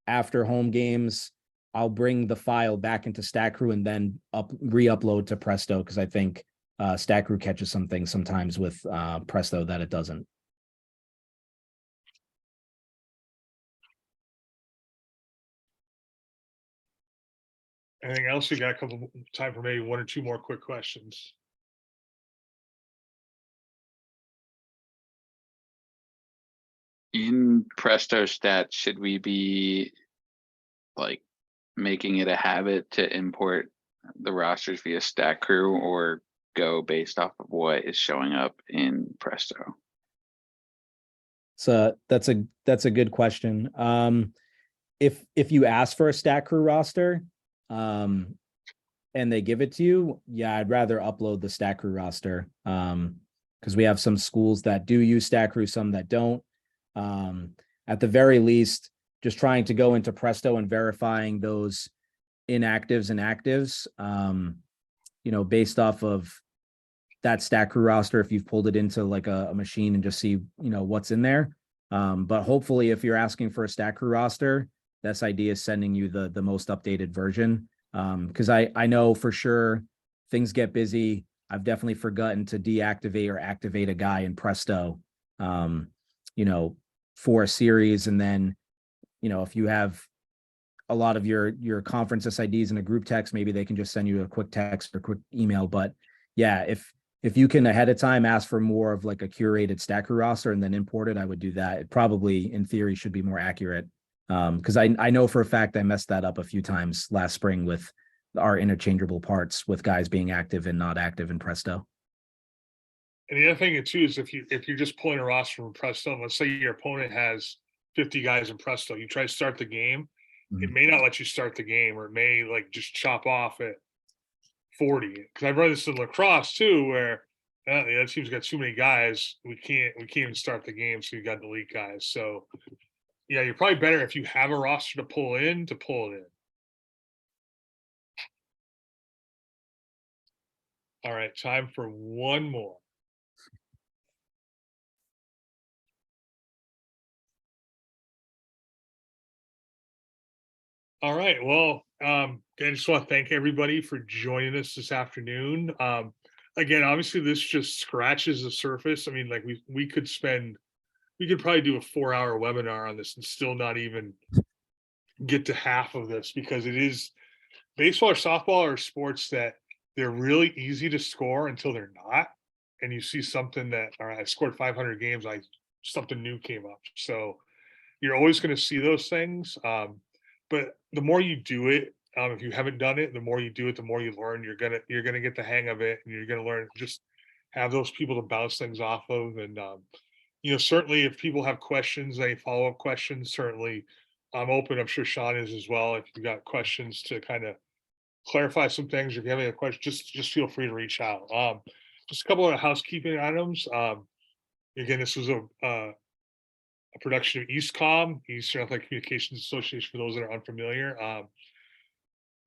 After home games, I'll bring the file back into Stat Crew and then re-upload to Presto, because I think Stat Crew catches some things sometimes with Presto that it doesn't. Anything else? You got a couple time for maybe one or two more quick questions. In Presto Stats, should we be like making it a habit to import the rosters via Stat Crew, or go based off of what is showing up in Presto? So that's a good question. If you ask for a Stat Crew roster, and they give it to you, yeah, I'd rather upload the Stat Crew roster, because we have some schools that do use Stat Crew, some that don't. At the very least, just trying to go into Presto and verifying those inactives and actives, based off of that Stat Crew roster, if you've pulled it into like a machine and just see, what's in there. But hopefully if you're asking for a Stat Crew roster, this idea is sending you the most updated version. Because I know for sure things get busy. I've definitely forgotten to deactivate or activate a guy in Presto, for a series. And then, if you have a lot of your conference SIDs in a group text, maybe they can just send you a quick text or quick email. But yeah, if you can ahead of time ask for more of like a curated Stat Crew roster and then import it, I would do that. It probably in theory should be more accurate. Because I know for a fact I messed that up a few times last spring with our interchangeable parts with guys being active and not active in Presto. And the other thing too is if you're just pulling a roster from Presto, let's say your opponent has 50 guys in Presto, you try to start the game, it may not let you start the game, or it may like just chop off at 40. Because I've run this in lacrosse too, where the other team's got too many guys, we can't even start the game, so you got to delete guys. So yeah, you're probably better if you have a roster to pull it in. All right, time for one more. All right, well, again, I just want to thank everybody for joining us this afternoon. Again, obviously this just scratches the surface. I mean, like we could probably do a 4-hour webinar on this and still not even get to half of this, because it is baseball or softball are sports that they're really easy to score until they're not. And you see something that, all right, I scored 500 games, something new came up. So you're always going to see those things. But the more you do it, if you haven't done it, the more you do it, the more you learn. You're gonna get the hang of it, and you're gonna learn. Just have those people to bounce things off of, and certainly if people have questions, any follow-up questions, certainly I'm open. I'm sure Sean is as well. If you got questions to kind of clarify some things, or if you have any questions, just feel free to reach out. Just a couple of housekeeping items. Again, this was a production of EAST-COMM, Eastern Athletic Communications Association, for those that are unfamiliar.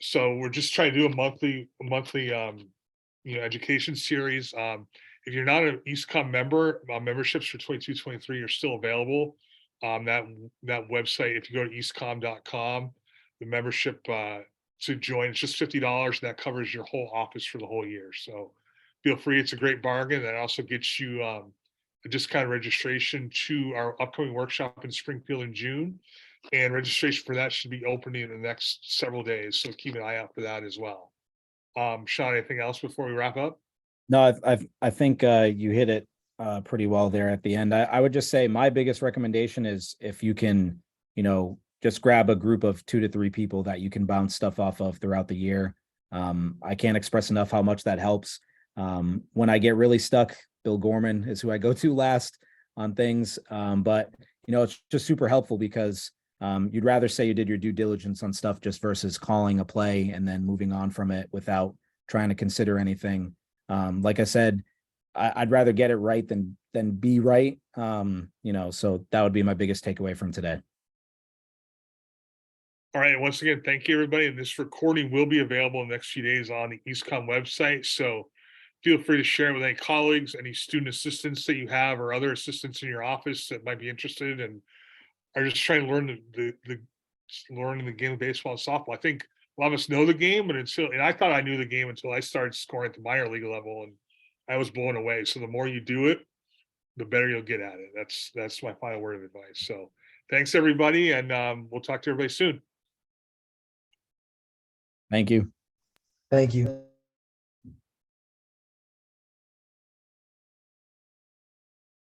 So we're just trying to do a monthly education series. If you're not an EAST-COMM member, memberships for 22-23 are still available. That website, if you go to eastcomm.com, the membership to join, it's just $50, and that covers your whole office for the whole year. So feel free, it's a great bargain. That also gets you a discounted registration to our upcoming workshop in Springfield in June. And registration for that should be opening in the next several days. So keep an eye out for that as well. Sean, anything else before we wrap up? No, I think you hit it pretty well there at the end. I would just say my biggest recommendation is if you can, just grab a group of 2 to 3 people that you can bounce stuff off of throughout the year. I can't express enough how much that helps. When I get really stuck, Bill Gorman is who I go to last on things. But it's just super helpful because you'd rather say you did your due diligence on stuff just versus calling a play and then moving on from it without trying to consider anything. Like I said, I'd rather get it right than be right. So that would be my biggest takeaway from today. All right. Once again, thank you, everybody. And this recording will be available in the next few days on the EAST-COMM website. So feel free to share it with any colleagues, any student assistants that you have, or other assistants in your office that might be interested and are just trying to learn learning the game of baseball and softball. I think a lot of us know the game, but and I thought I knew the game until I started scoring at the minor league level, and I was blown away. So the more you do it, the better you'll get at it. That's my final word of advice. So thanks, everybody, and we'll talk to everybody soon. Thank you. Thank you.